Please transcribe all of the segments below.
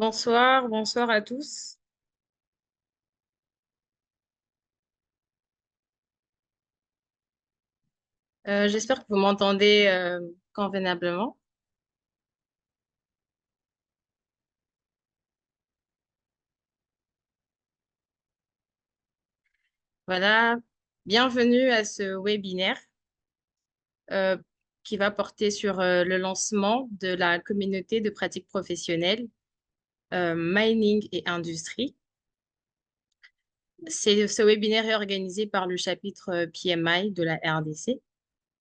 Bonsoir, bonsoir à tous. J'espère que vous m'entendez convenablement. Voilà, bienvenue à ce webinaire euh, qui va porter sur le lancement de la communauté de pratique professionnelle, mining et industrie. Ce webinaire est organisé par le chapitre PMI de la RDC.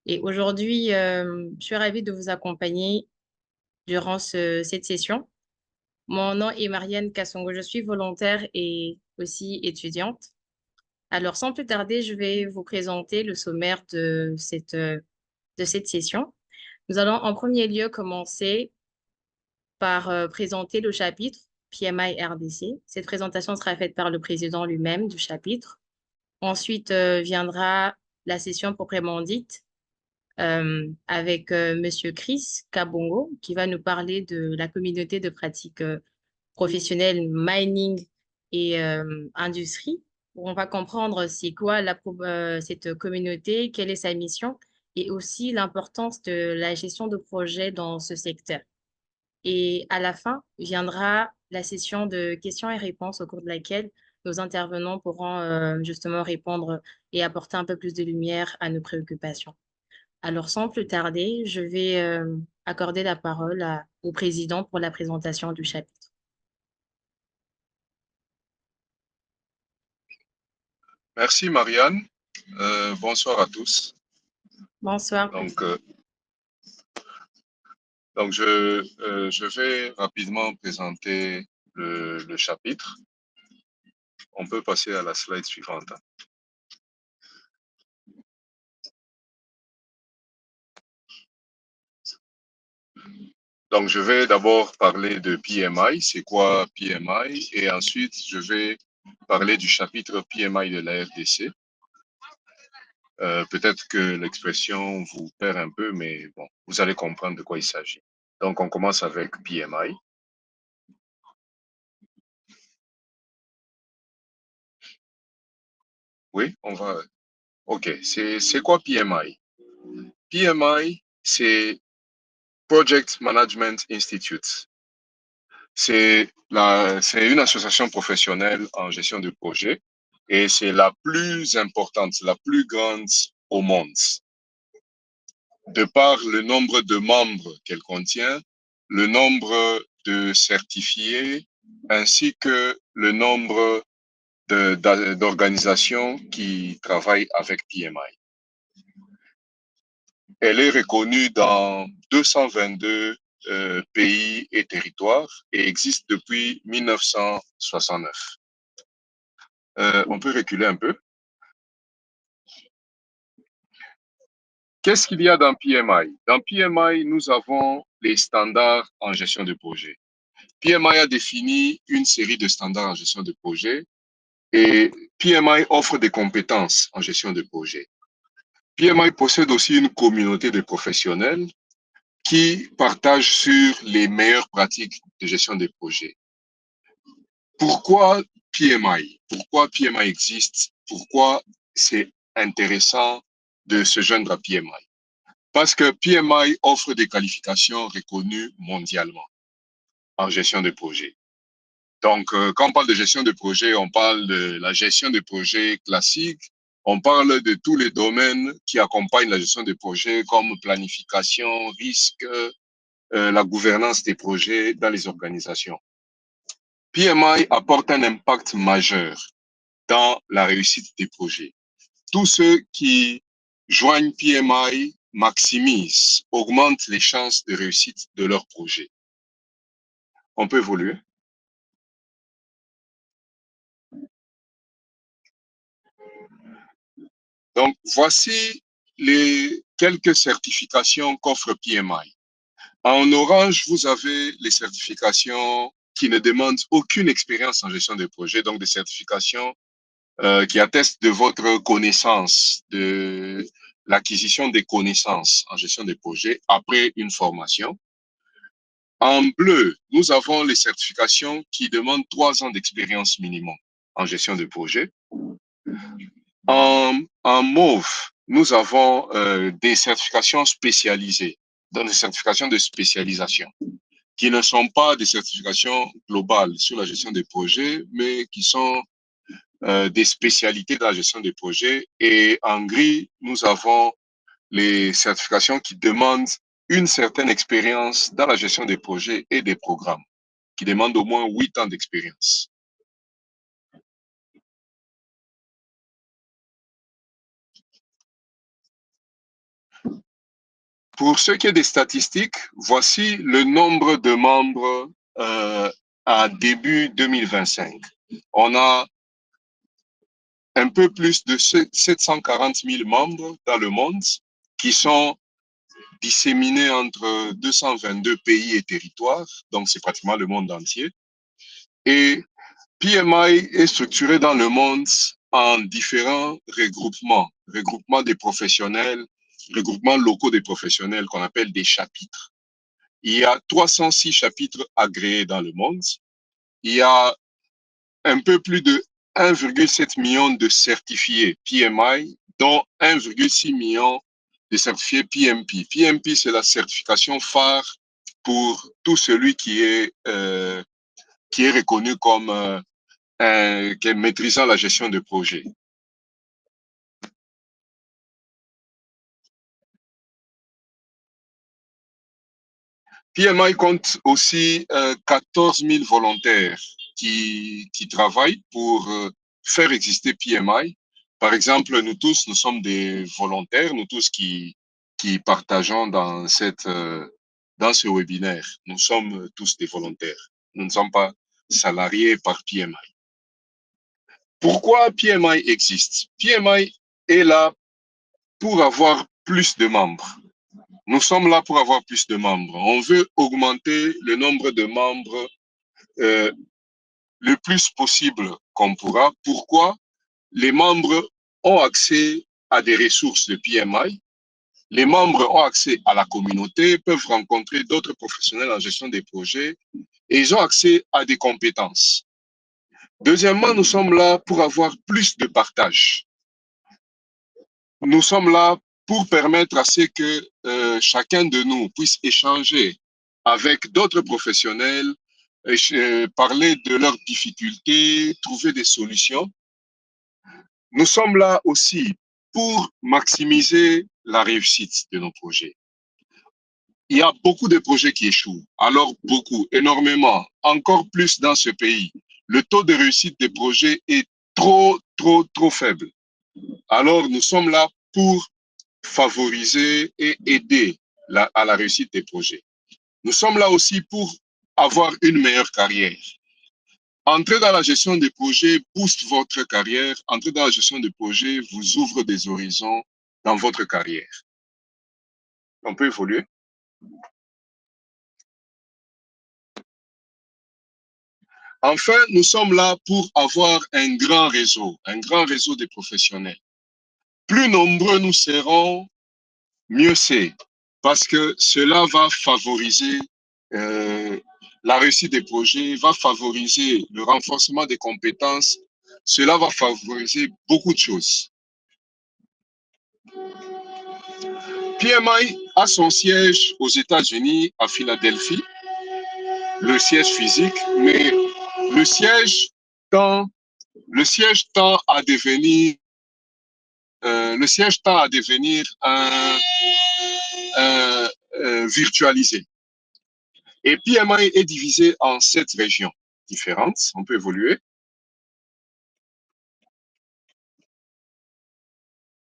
Et aujourd'hui, je suis ravie de vous accompagner durant cette session. Mon nom est Marianne Kassongo, je suis volontaire et aussi étudiante. Alors, sans plus tarder, je vais vous présenter le sommaire de cette session. Nous allons en premier lieu commencer par présenter le chapitre PMI RDC. Cette présentation sera faite par le président lui-même du chapitre. Ensuite viendra la session proprement dite avec Monsieur Chris Kabongo qui va nous parler de la communauté de pratique professionnelle mining et industrie. On va comprendre c'est quoi cette communauté, quelle est sa mission et aussi l'importance de la gestion de projet dans ce secteur. Et à la fin viendra la session de questions et réponses au cours de laquelle nos intervenants pourront justement répondre et apporter un peu plus de lumière à nos préoccupations. Alors, sans plus tarder, je vais accorder la parole au président pour la présentation du chapitre. Merci Marianne. Bonsoir à tous. Bonsoir, Donc, président. je vais rapidement présenter le chapitre. On peut passer à la slide suivante. Donc, je vais d'abord parler de PMI. C'est quoi PMI? Et ensuite, je vais parler du chapitre PMI de la RDC. Peut-être que l'expression vous perd un peu, mais bon, vous allez comprendre de quoi il s'agit. Donc, on commence avec PMI. Oui, on va. OK. C'est quoi PMI? PMI, c'est Project Management Institute. C'est une association professionnelle en gestion de projet et c'est la plus importante, la plus grande au monde. De par le nombre de membres qu'elle contient, le nombre de certifiés, ainsi que le nombre d'organisations qui travaillent avec PMI. Elle est reconnue dans 222 pays et territoires et existe depuis 1969. On peut reculer un peu. Qu'est-ce qu'il y a dans PMI? Dans PMI, nous avons les standards en gestion de projet. PMI a défini une série de standards en gestion de projet et PMI offre des compétences en gestion de projet. PMI possède aussi une communauté de professionnels qui partagent sur les meilleures pratiques de gestion des projets. Pourquoi PMI? Pourquoi PMI existe? Pourquoi c'est intéressant de se joindre à PMI? Parce que PMI offre des qualifications reconnues mondialement en gestion de projet. Donc, quand on parle de gestion de projet, on parle de la gestion de projet classique, on parle de tous les domaines qui accompagnent la gestion de projet comme planification, risque, la gouvernance des projets dans les organisations. PMI apporte un impact majeur dans la réussite des projets. Tous ceux qui joignent PMI maximisent, augmentent les chances de réussite de leur projet. On peut évoluer. Donc, voici les quelques certifications qu'offre PMI. En orange, vous avez les certifications qui ne demandent aucune expérience en gestion de projet, donc des certifications qui attestent de votre connaissance, de l'acquisition des connaissances en gestion de projet après une formation. En bleu, nous avons les certifications qui demandent 3 ans d'expérience minimum en gestion de projet. En mauve, nous avons des certifications spécialisées, donc des certifications de spécialisation, qui ne sont pas des certifications globales sur la gestion des projets, mais qui sont des spécialités de la gestion des projets. Et en gris, nous avons les certifications qui demandent une certaine expérience dans la gestion des projets et des programmes, qui demandent au moins 8 ans d'expérience. Pour ce qui est des statistiques, voici le nombre de membres à début 2025. On a un peu plus de 740 000 membres dans le monde qui sont disséminés entre 222 pays et territoires, donc c'est pratiquement le monde entier. Et PMI est structuré dans le monde en différents regroupements des professionnels, regroupements locaux des professionnels qu'on appelle des chapitres. Il y a 306 chapitres agréés dans le monde. Il y a un peu plus de 1,7 million de certifiés PMI, dont 1,6 million de certifiés PMP. PMP, c'est la certification phare pour tout celui qui est reconnu comme qui est maîtrisant la gestion de projet. PMI compte aussi 14 000 volontaires qui travaillent pour faire exister PMI. Par exemple, nous tous, nous sommes des volontaires, nous tous qui partageons dans ce webinaire. Nous sommes tous des volontaires. Nous ne sommes pas salariés par PMI. Pourquoi PMI existe? PMI est là pour avoir plus de membres. Nous sommes là pour avoir plus de membres. On veut augmenter le nombre de membres le plus possible qu'on pourra. Pourquoi? Les membres ont accès à des ressources de PMI. Les membres ont accès à la communauté, peuvent rencontrer d'autres professionnels en gestion des projets et ils ont accès à des compétences. Deuxièmement, nous sommes là pour avoir plus de partage. Nous sommes là pour permettre à ce que chacun de nous puisse échanger avec d'autres professionnels, parler de leurs difficultés, trouver des solutions. Nous sommes là aussi pour maximiser la réussite de nos projets. Il y a beaucoup de projets qui échouent, alors beaucoup, énormément, encore plus dans ce pays. Le taux de réussite des projets est trop faible. Alors, nous sommes là pour favoriser et aider à la réussite des projets. Nous sommes là aussi pour avoir une meilleure carrière. Entrer dans la gestion des projets booste votre carrière. Entrer dans la gestion des projets vous ouvre des horizons dans votre carrière. On peut évoluer. Enfin, nous sommes là pour avoir un grand réseau de professionnels. Plus nombreux nous serons, mieux c'est, parce que cela va favoriser la réussite des projets, va favoriser le renforcement des compétences, cela va favoriser beaucoup de choses. PMI a son siège aux États-Unis, à Philadelphie, le siège physique, mais le siège tend à devenir virtualisé. Et PMI est divisé en 7 régions différentes. On peut évoluer.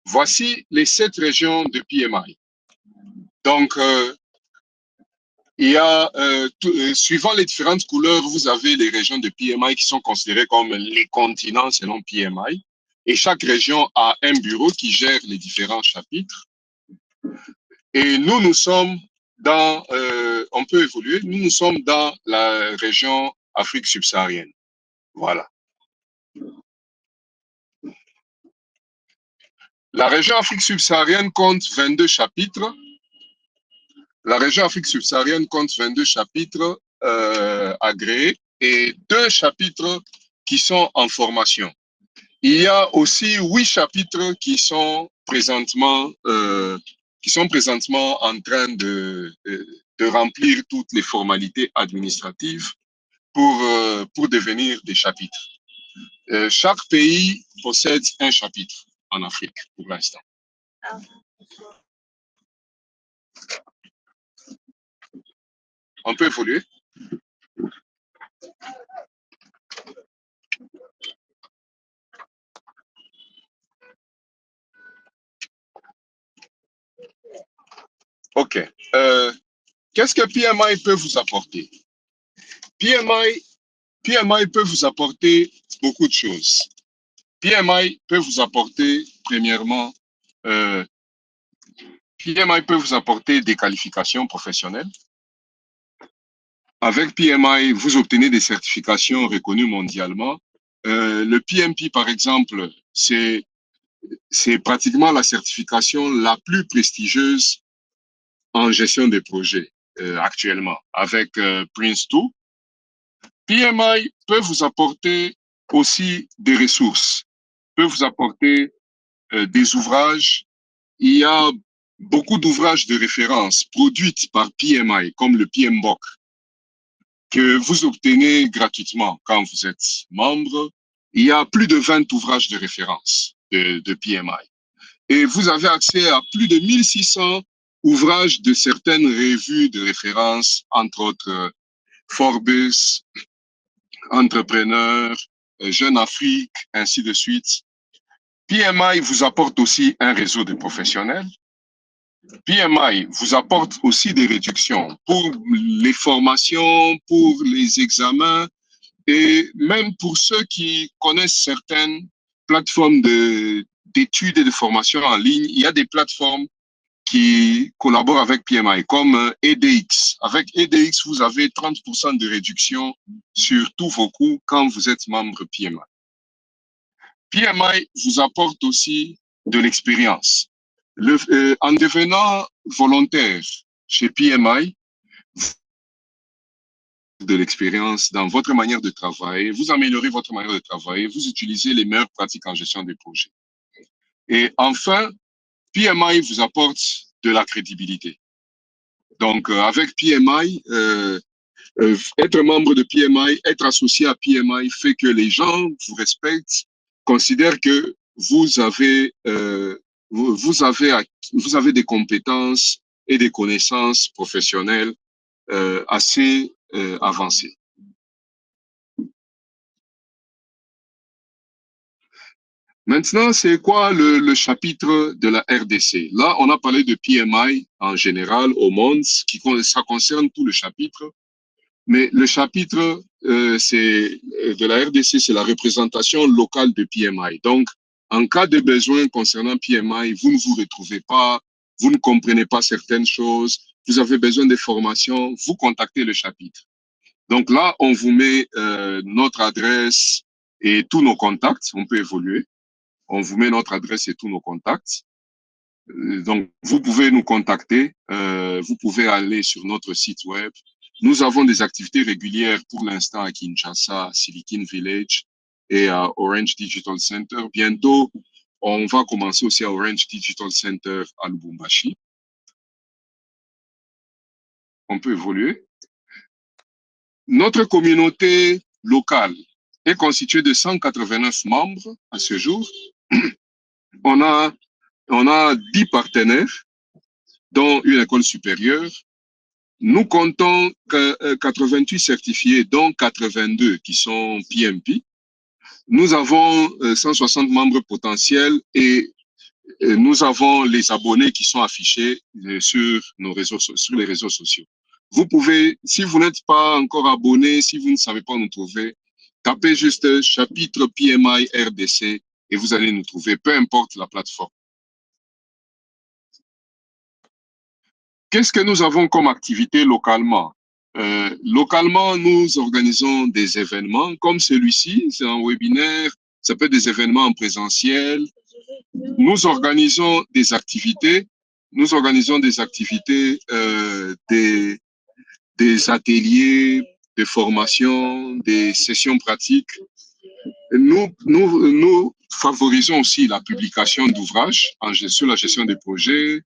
Voici les 7 régions de PMI. Donc, il y a, suivant les différentes couleurs, vous avez les régions de PMI qui sont considérées comme les continents selon PMI. Et chaque région a un bureau qui gère les différents chapitres. Et nous sommes dans, on peut évoluer, nous sommes dans la région Afrique subsaharienne. Voilà. La région Afrique subsaharienne compte 22 chapitres. La région Afrique subsaharienne compte 22 chapitres agréés et 2 chapitres qui sont en formation. Il y a aussi 8 chapitres qui sont présentement en train de remplir toutes les formalités administratives pour devenir des chapitres. Chaque pays possède un chapitre en Afrique pour l'instant. On peut évoluer. OK. Qu'est-ce que PMI peut vous apporter? PMI peut vous apporter beaucoup de choses. PMI peut vous apporter, premièrement, PMI peut vous apporter des qualifications professionnelles. Avec PMI, vous obtenez des certifications reconnues mondialement. Le PMP, par exemple, c'est pratiquement la certification la plus prestigieuse en gestion des projets actuellement. Avec Prince2, PMI peut vous apporter aussi des ressources, peut vous apporter des ouvrages. Il y a beaucoup d'ouvrages de référence produits par PMI, comme le PMBOK, que vous obtenez gratuitement quand vous êtes membre. Il y a plus de 20 ouvrages de référence de PMI. Et vous avez accès à plus de 1600 ouvrages de certaines revues de référence, entre autres Forbes, Entrepreneur, Jeune Afrique, ainsi de suite. PMI vous apporte aussi un réseau de professionnels. PMI vous apporte aussi des réductions pour les formations, pour les examens et même pour ceux qui connaissent certaines plateformes d'études et de formation en ligne. Il y a des plateformes qui collaborent avec PMI comme EDX. Avec EDX, vous avez 30% de réduction sur tous vos coûts quand vous êtes membre PMI. PMI vous apporte aussi de l'expérience. En devenant volontaire chez PMI, de l'expérience dans votre manière de travailler, vous améliorez votre manière de travailler, vous utilisez les meilleures pratiques en gestion des projets. Et enfin, PMI vous apporte de la crédibilité. Donc, avec PMI, être membre de PMI, être associé à PMI fait que les gens vous respectent, considèrent que vous avez des compétences et des connaissances professionnelles assez avancées. Maintenant, c'est quoi le chapitre de la RDC? Là, on a parlé de PMI en général au monde, ça concerne tout le chapitre. Mais le chapitre de la RDC, c'est la représentation locale de PMI. Donc, en cas de besoin concernant PMI, vous ne vous retrouvez pas, vous ne comprenez pas certaines choses, vous avez besoin de formations, vous contactez le chapitre. Donc là, on vous met notre adresse et tous nos contacts, on peut évoluer. On vous met notre adresse et tous nos contacts. Donc, vous pouvez nous contacter, vous pouvez aller sur notre site web. Nous avons des activités régulières pour l'instant à Kinshasa, Silicon Village et à Orange Digital Center. Bientôt, on va commencer aussi à Orange Digital Center à Lubumbashi. On peut évoluer. Notre communauté locale est constituée de 189 membres à ce jour. On a 10 partenaires, dont une école supérieure. Nous comptons 88 certifiés, dont 82 qui sont PMP. Nous avons 160 membres potentiels et nous avons les abonnés qui sont affichés sur les réseaux sociaux. Vous pouvez, si vous n'êtes pas encore abonné, si vous ne savez pas nous trouver, tapez juste chapitre PMI RDC et vous allez nous trouver, peu importe la plateforme. Qu'est-ce que nous avons comme activité localement? Localement, nous organisons des événements comme celui-ci, c'est un webinaire, ça peut être des événements en présentiel. Nous organisons des activités nous organisons des activités, des ateliers, des formations, des sessions pratiques. Nous favorisons aussi la publication d'ouvrages sur la gestion des projets.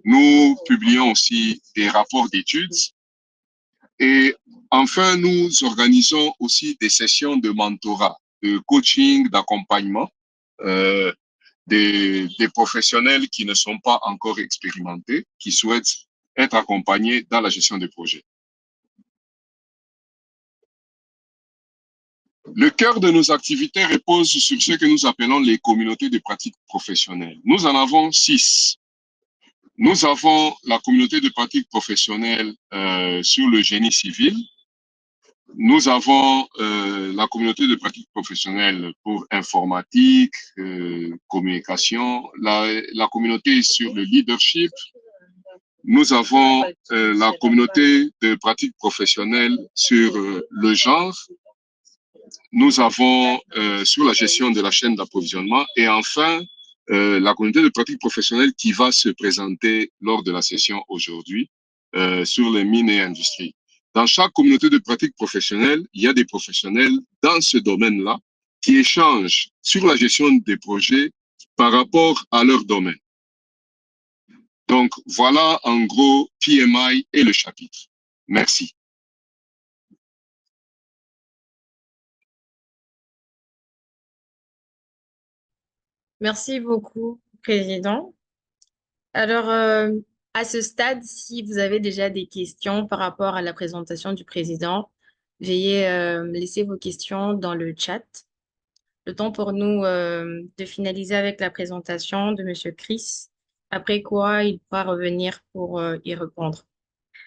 Nous publions aussi des rapports d'études. Et enfin, nous organisons aussi des sessions de mentorat, de coaching, d'accompagnement, euh, des professionnels qui ne sont pas encore expérimentés, qui souhaitent être accompagnés dans la gestion des projets. Le cœur de nos activités repose sur ce que nous appelons les communautés de pratiques professionnelles. Nous en avons 6. Nous avons la communauté de pratiques professionnelles sur le génie civil. Nous avons la communauté de pratiques professionnelles pour informatique, communication, la communauté sur le leadership. Nous avons la communauté de pratiques professionnelles sur le genre. Nous avons sur la gestion de la chaîne d'approvisionnement et enfin la communauté de pratiques professionnelles qui va se présenter lors de la session aujourd'hui sur les mines et industries. Dans chaque communauté de pratiques professionnelles, il y a des professionnels dans ce domaine-là qui échangent sur la gestion des projets par rapport à leur domaine. Donc, voilà en gros PMI et le chapitre. Merci. Merci beaucoup, Président. Alors, à ce stade, si vous avez déjà des questions par rapport à la présentation du président, veuillez laisser vos questions dans le chat. Le temps pour nous de finaliser avec la présentation de Monsieur Chris, après quoi il pourra revenir pour y répondre.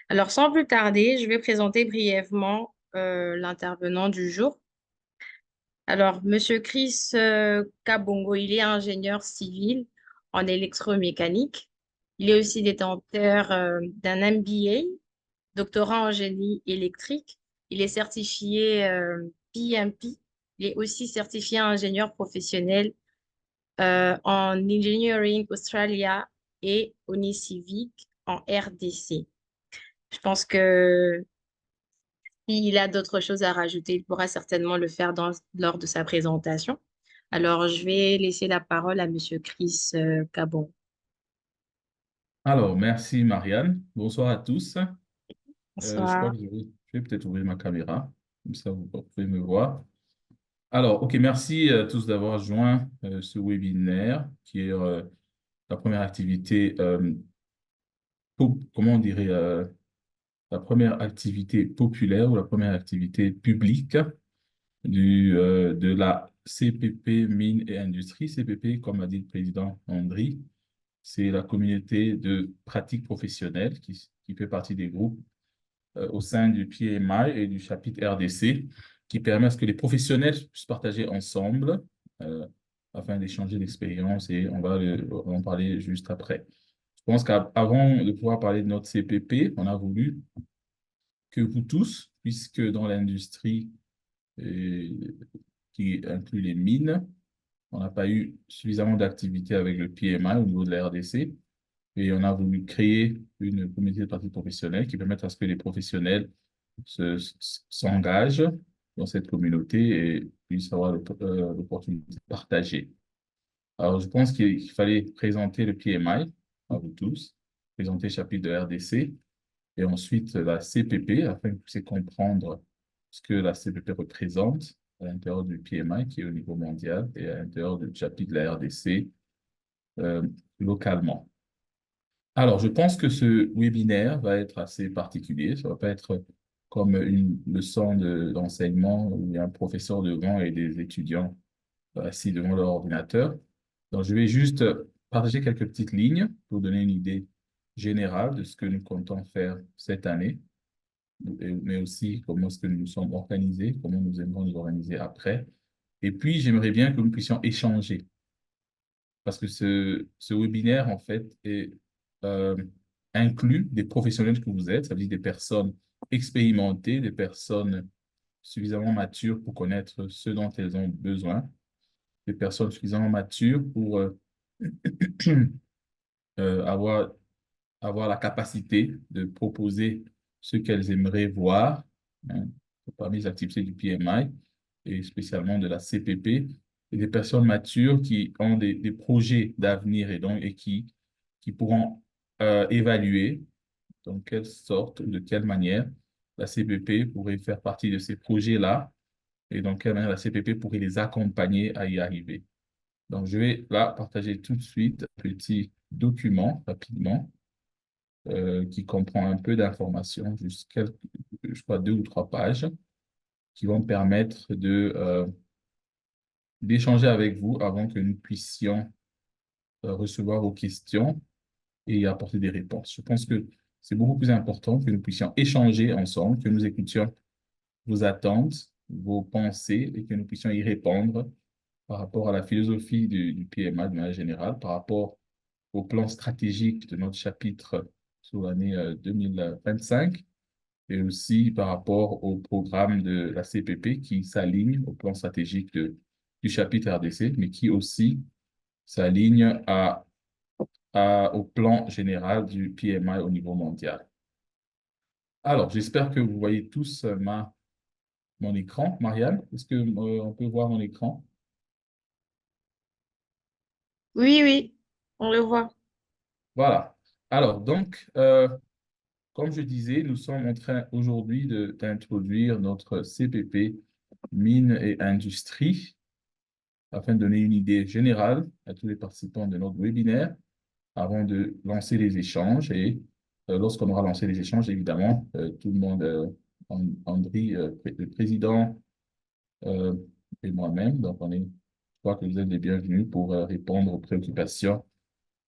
Alors, sans plus tarder, je vais présenter brièvement l'intervenant du jour. Alors, Monsieur Chris Kabongo, il est ingénieur civil en électromécanique. Il est aussi détenteur d'un MBA, doctorat en génie électrique. Il est certifié PMP. Il est aussi certifié ingénieur professionnel en Engineering Australia et Civic en RDC. Je pense que s'il a d'autres choses à rajouter, il pourra certainement le faire lors de sa présentation. Alors, je vais laisser la parole à Monsieur Chris Cabon. Alors, merci Marianne. Bonsoir à tous. Je crois Bonsoir. que je vais peut-être ouvrir ma caméra, comme ça vous pouvez me voir. Alors, OK, merci à tous d'avoir joint ce webinaire qui est la première activité, comment on dirait, la première activité populaire ou la première activité publique de la CPP Mines et Industries. CPP, comme a dit le président Andry, c'est la communauté de pratiques professionnelles qui fait partie des groupes au sein du PMI et du chapitre RDC, qui permet à ce que les professionnels puissent partager ensemble afin d'échanger l'expérience et on va en parler juste après. Je pense qu'avant de pouvoir parler de notre CPP, on a voulu que vous tous, puisque dans l'industrie qui inclut les mines, on n'a pas eu suffisamment d'activité avec le PMI au niveau de la RDC, et on a voulu créer une communauté de pratiques professionnelles qui permette à ce que les professionnels s'engagent dans cette communauté et puissent avoir l'opportunité de partager. Alors, je pense qu'il fallait présenter le PMI à vous tous, présenter le chapitre de RDC et ensuite la CPP afin que vous puissiez comprendre ce que la CPP représente à l'intérieur du PMI qui est au niveau mondial et à l'intérieur du chapitre de la RDC localement. Alors, je pense que ce webinaire va être assez particulier. Ça ne va pas être comme une leçon d'enseignement où il y a un professeur devant et des étudiants assis devant leur ordinateur. Donc, je vais juste partager quelques petites lignes pour donner une idée générale de ce que nous comptons faire cette année, mais aussi comment est-ce que nous nous sommes organisés, comment nous aimerions nous organiser après. Et puis, j'aimerais bien que nous puissions échanger parce que ce webinaire, en fait, euh, inclut des professionnels que vous êtes, ça veut dire des personnes expérimentées, des personnes suffisamment matures pour connaître ce dont elles ont besoin, des personnes suffisamment matures pour avoir avoir la capacité de proposer ce qu'elles aimeraient voir, hein, parmi les activités du PMI et spécialement de la CPP, et des personnes matures qui ont des projets d'avenir et qui pourront évaluer dans quelle sorte, de quelle manière la CPP pourrait faire partie de ces projets-là et dans quelle manière la CPP pourrait les accompagner à y arriver. Donc, je vais là partager tout de suite un petit document rapidement qui comprend un peu d'informations, juste quelques, je crois 2 ou 3 pages, qui vont permettre d'échanger avec vous avant que nous puissions recevoir vos questions et y apporter des réponses. Je pense que c'est beaucoup plus important que nous puissions échanger ensemble, que nous écoutions vos attentes, vos pensées et que nous puissions y répondre par rapport à la philosophie du PMA de manière générale, par rapport au plan stratégique de notre chapitre sur l'année 2025 et aussi par rapport au programme de la CPP qui s'aligne au plan stratégique du chapitre RDC, mais qui aussi s'aligne au plan général du PMI au niveau mondial. Alors, j'espère que vous voyez tous mon écran. Marianne, est-ce que on peut voir mon écran? Oui, oui, on le voit. Voilà. Alors, donc, comme je disais, nous sommes en train aujourd'hui d'introduire notre CPP Mines et Industrie afin de donner une idée générale à tous les participants de notre webinaire avant de lancer les échanges. Et lorsqu'on aura lancé les échanges, évidemment, tout le monde, André, le président euh, et moi-même, donc je crois que vous êtes les bienvenus pour répondre aux préoccupations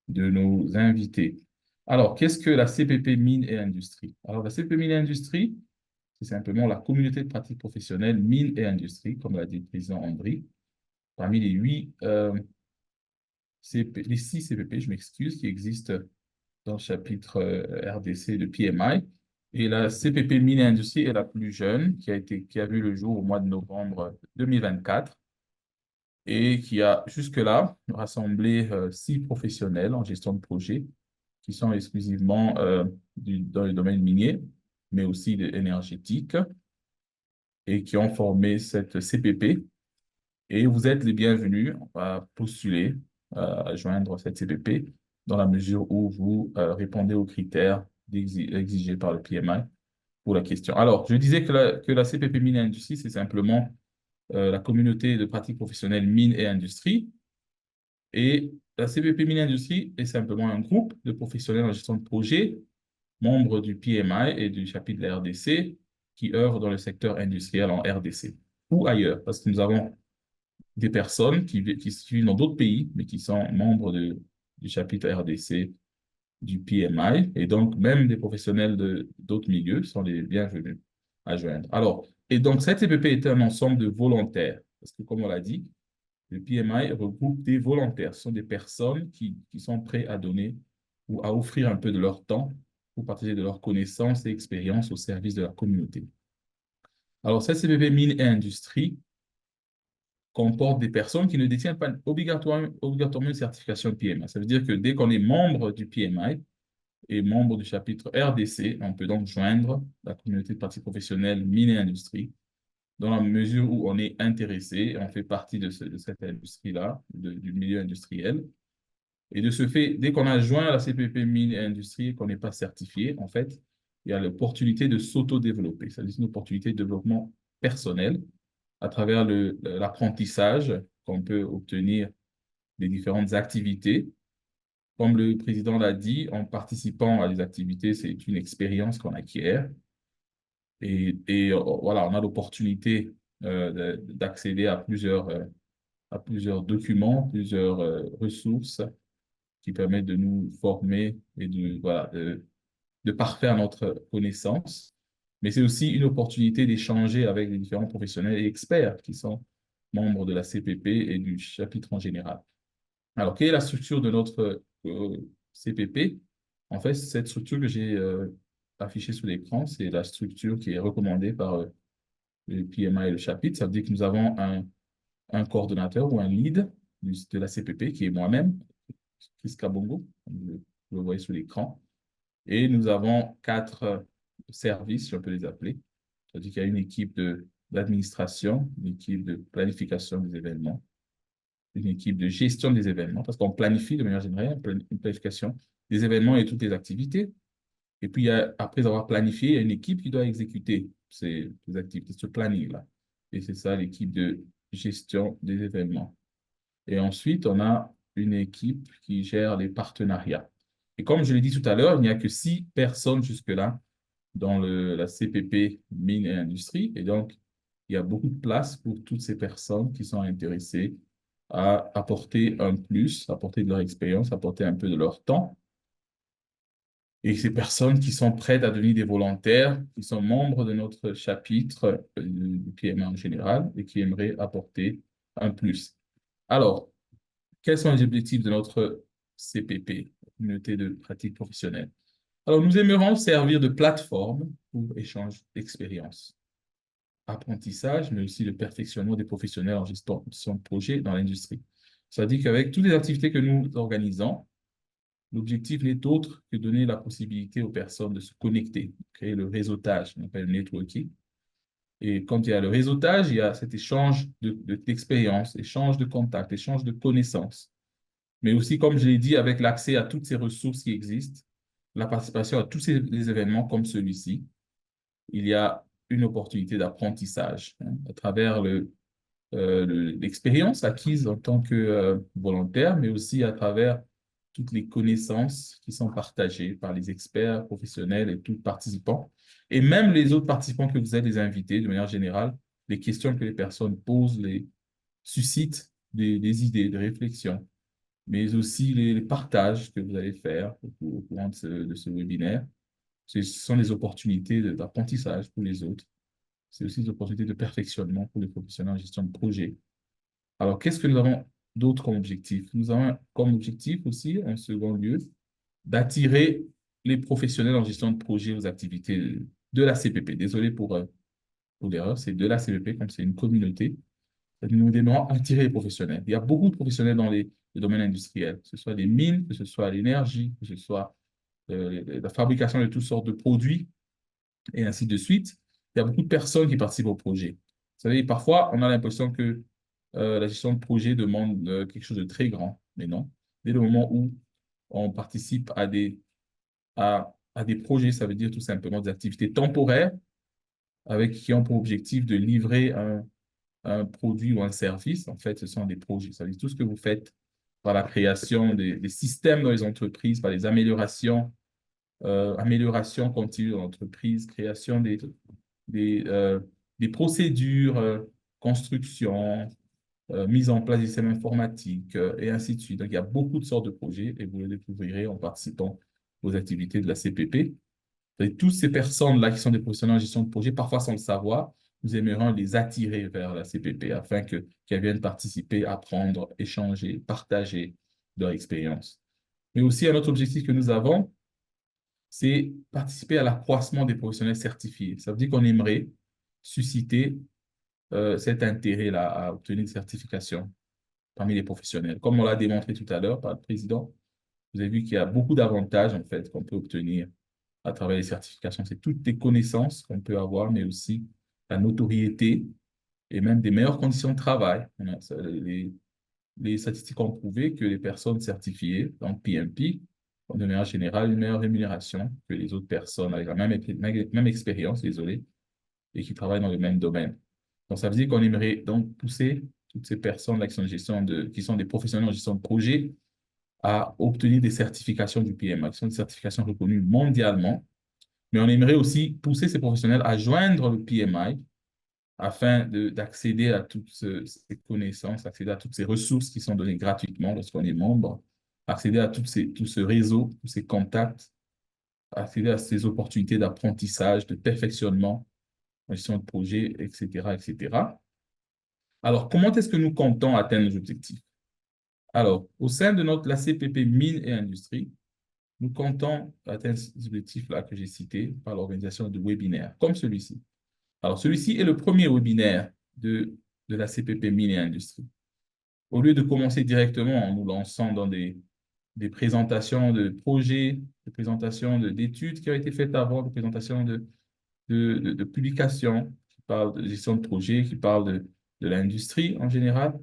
de nos invités. Alors, qu'est-ce que la CPP Mines et Industrie? Alors, la CPP Mines et Industrie, c'est simplement la communauté de pratique professionnelle Mines et Industrie, comme l'a dit le président André. Parmi les 6 CPP, je m'excuse, qui existent dans le chapitre RDC de PMI. Et la CPP Mines et Industrie est la plus jeune, qui a vu le jour au mois de novembre 2024 et qui a jusque-là rassemblé 6 professionnels en gestion de projet qui sont exclusivement dans le domaine minier, mais aussi énergétique, et qui ont formé cette CPP. Et vous êtes les bienvenus à postuler à joindre cette CPP dans la mesure où vous répondez aux critères exigés par le PMI pour la question. Alors, je disais que la CPP Mines et Industrie, c'est simplement la communauté de pratique professionnelle mines et industrie. Et la CPP Mines et Industrie est simplement un groupe de professionnels en gestion de projet, membres du PMI et du chapitre de la RDC, qui œuvrent dans le secteur industriel en RDC ou ailleurs, parce que nous avons des personnes qui vivent dans d'autres pays, mais qui sont membres du chapitre RDC du PMI, et donc même des professionnels d'autres milieux sont les bienvenus à joindre. Alors, et donc cette CPP est un ensemble de volontaires, parce que comme on l'a dit, le PMI regroupe des volontaires. Ce sont des personnes qui sont prêtes à donner ou à offrir un peu de leur temps pour partager de leurs connaissances et expériences au service de la communauté. Alors, cette CPP Mines et Industrie comporte des personnes qui ne détiennent pas obligatoirement une certification PMI. Ça veut dire que dès qu'on est membre du PMI et membre du chapitre RDC, on peut donc joindre la communauté de pratique professionnelle Mines et Industrie dans la mesure où on est intéressé, on fait partie de cette industrie-là, du milieu industriel. Et de ce fait, dès qu'on a joint à la CPP Mines et Industrie et qu'on n'est pas certifié, en fait, il y a l'opportunité de s'auto-développer. C'est une opportunité de développement personnel à travers l'apprentissage qu'on peut obtenir des différentes activités. Comme le président l'a dit, en participant à des activités, c'est une expérience qu'on acquiert. Voilà, on a l'opportunité d'accéder à plusieurs documents, plusieurs ressources qui permettent de nous former et voilà, de parfaire notre connaissance. Mais c'est aussi une opportunité d'échanger avec les différents professionnels et experts qui sont membres de la CPP et du chapitre en général. Alors, quelle est la structure de notre CPP? En fait, cette structure que j'ai affichée sur l'écran, c'est la structure qui est recommandée par le PMI et le chapitre. Ça veut dire que nous avons un coordonnateur ou un lead de la CPP qui est moi-même, Chris Kabongo, comme vous le voyez sur l'écran. Et nous avons 4 services, si on peut les appeler. C'est-à-dire qu'il y a une équipe d'administration, une équipe de planification des événements, une équipe de gestion des événements, parce qu'on planifie de manière générale une planification des événements et toutes les activités. Et puis, après avoir planifié, il y a une équipe qui doit exécuter ces activités, ce planning-là. Et c'est ça l'équipe de gestion des événements. Et ensuite, on a une équipe qui gère les partenariats. Et comme je l'ai dit tout à l'heure, il n'y a que 6 personnes jusque-là dans la CPP Mines et Industrie. Et donc, il y a beaucoup de place pour toutes ces personnes qui sont intéressées à apporter un plus, apporter de leur expérience, apporter un peu de leur temps. Et ces personnes qui sont prêtes à devenir des volontaires, qui sont membres de notre chapitre du PMA en général et qui aimeraient apporter un plus. Alors, quels sont les objectifs de notre CPP, communauté de pratique professionnelle? Alors, nous aimerions servir de plateforme pour échange d'expériences, apprentissage, mais aussi le perfectionnement des professionnels en gestion de projet dans l'industrie. Ça dit qu'avec toutes les activités que nous organisons, l'objectif n'est autre que donner la possibilité aux personnes de se connecter, créer le réseautage, on appelle le networking. Et quand il y a le réseautage, il y a cet échange d'expériences, échange de contacts, échange de connaissances. Mais aussi, comme je l'ai dit, avec l'accès à toutes ces ressources qui existent, la participation à tous les événements comme celui-ci, il y a une opportunité d'apprentissage à travers l'expérience acquise en tant que volontaire, mais aussi à travers toutes les connaissances qui sont partagées par les experts professionnels et tous les participants, et même les autres participants que vous êtes les invités, de manière générale, les questions que les personnes posent suscitent des idées, des réflexions, mais aussi les partages que vous allez faire au courant de ce webinaire. Ce sont des opportunités d'apprentissage pour les autres. C'est aussi des opportunités de perfectionnement pour les professionnels en gestion de projet. Alors, qu'est-ce que nous avons d'autre comme objectif? Nous avons comme objectif aussi, en second lieu, d'attirer les professionnels en gestion de projet aux activités de la CPP. Désolé pour l'erreur, c'est de la CPP, comme c'est une communauté. Nous devons attirer les professionnels. Il y a beaucoup de professionnels dans les domaines industriels, que ce soit les mines, que ce soit l'énergie, que ce soit la fabrication de toutes sortes de produits, et ainsi de suite. Il y a beaucoup de personnes qui participent au projet. Vous savez, parfois, on a l'impression que la gestion de projet demande quelque chose de très grand, mais non. Dès le moment où on participe à des projets, ça veut dire tout simplement des activités temporaires avec qui ont pour objectif de livrer un produit ou un service. En fait, ce sont des projets. Ça veut dire tout ce que vous faites par la création des systèmes dans les entreprises, par les améliorations continues dans l'entreprise, création des, euh, des procédures, construction, mise en place des systèmes informatiques, et ainsi de suite. Donc, il y a beaucoup de sortes de projets et vous le découvrirez en participant aux activités de la CPP. Et toutes ces personnes-là qui sont des professionnels en gestion de projet, parfois sans le savoir, nous aimerions les attirer vers la CPP afin qu'elles viennent participer, apprendre, échanger, partager leur expérience. Mais aussi, un autre objectif que nous avons, c'est participer à l'accroissement des professionnels certifiés. Ça veut dire qu'on aimerait susciter cet intérêt-là à obtenir une certification parmi les professionnels. Comme on l'a démontré tout à l'heure par le président, vous avez vu qu'il y a beaucoup d'avantages en fait qu'on peut obtenir à travers les certifications. C'est toutes les connaissances qu'on peut avoir, mais aussi la notoriété et même des meilleures conditions de travail. Les statistiques ont prouvé que les personnes certifiées, donc PMP, ont de manière générale une meilleure rémunération que les autres personnes avec la même expérience, désolé, et qui travaillent dans le même domaine. Donc, ça veut dire qu'on aimerait donc pousser toutes ces personnes-là qui sont des professionnels en gestion de projet à obtenir des certifications du PMA, qui sont des certifications reconnues mondialement. Mais on aimerait aussi pousser ces professionnels à joindre le PMI afin d'accéder à toutes ces connaissances, accéder à toutes ces ressources qui sont données gratuitement lorsqu'on est membre, accéder à tout ce réseau, tous ces contacts, accéder à ces opportunités d'apprentissage, de perfectionnement, en gestion de projet, etc., etc. Alors, comment est-ce que nous comptons atteindre nos objectifs? Alors, au sein de la CPP Mines et Industrie, nous comptons atteindre ces objectifs-là que j'ai cités par l'organisation de webinaires, comme celui-ci. Alors, celui-ci est le premier webinaire de la CPP Mines et Industrie. Au lieu de commencer directement en nous lançant dans des des présentations de projets, des présentations d'études qui ont été faites avant, des présentations de publications qui parlent de gestion de projet, qui parlent de l'industrie en général.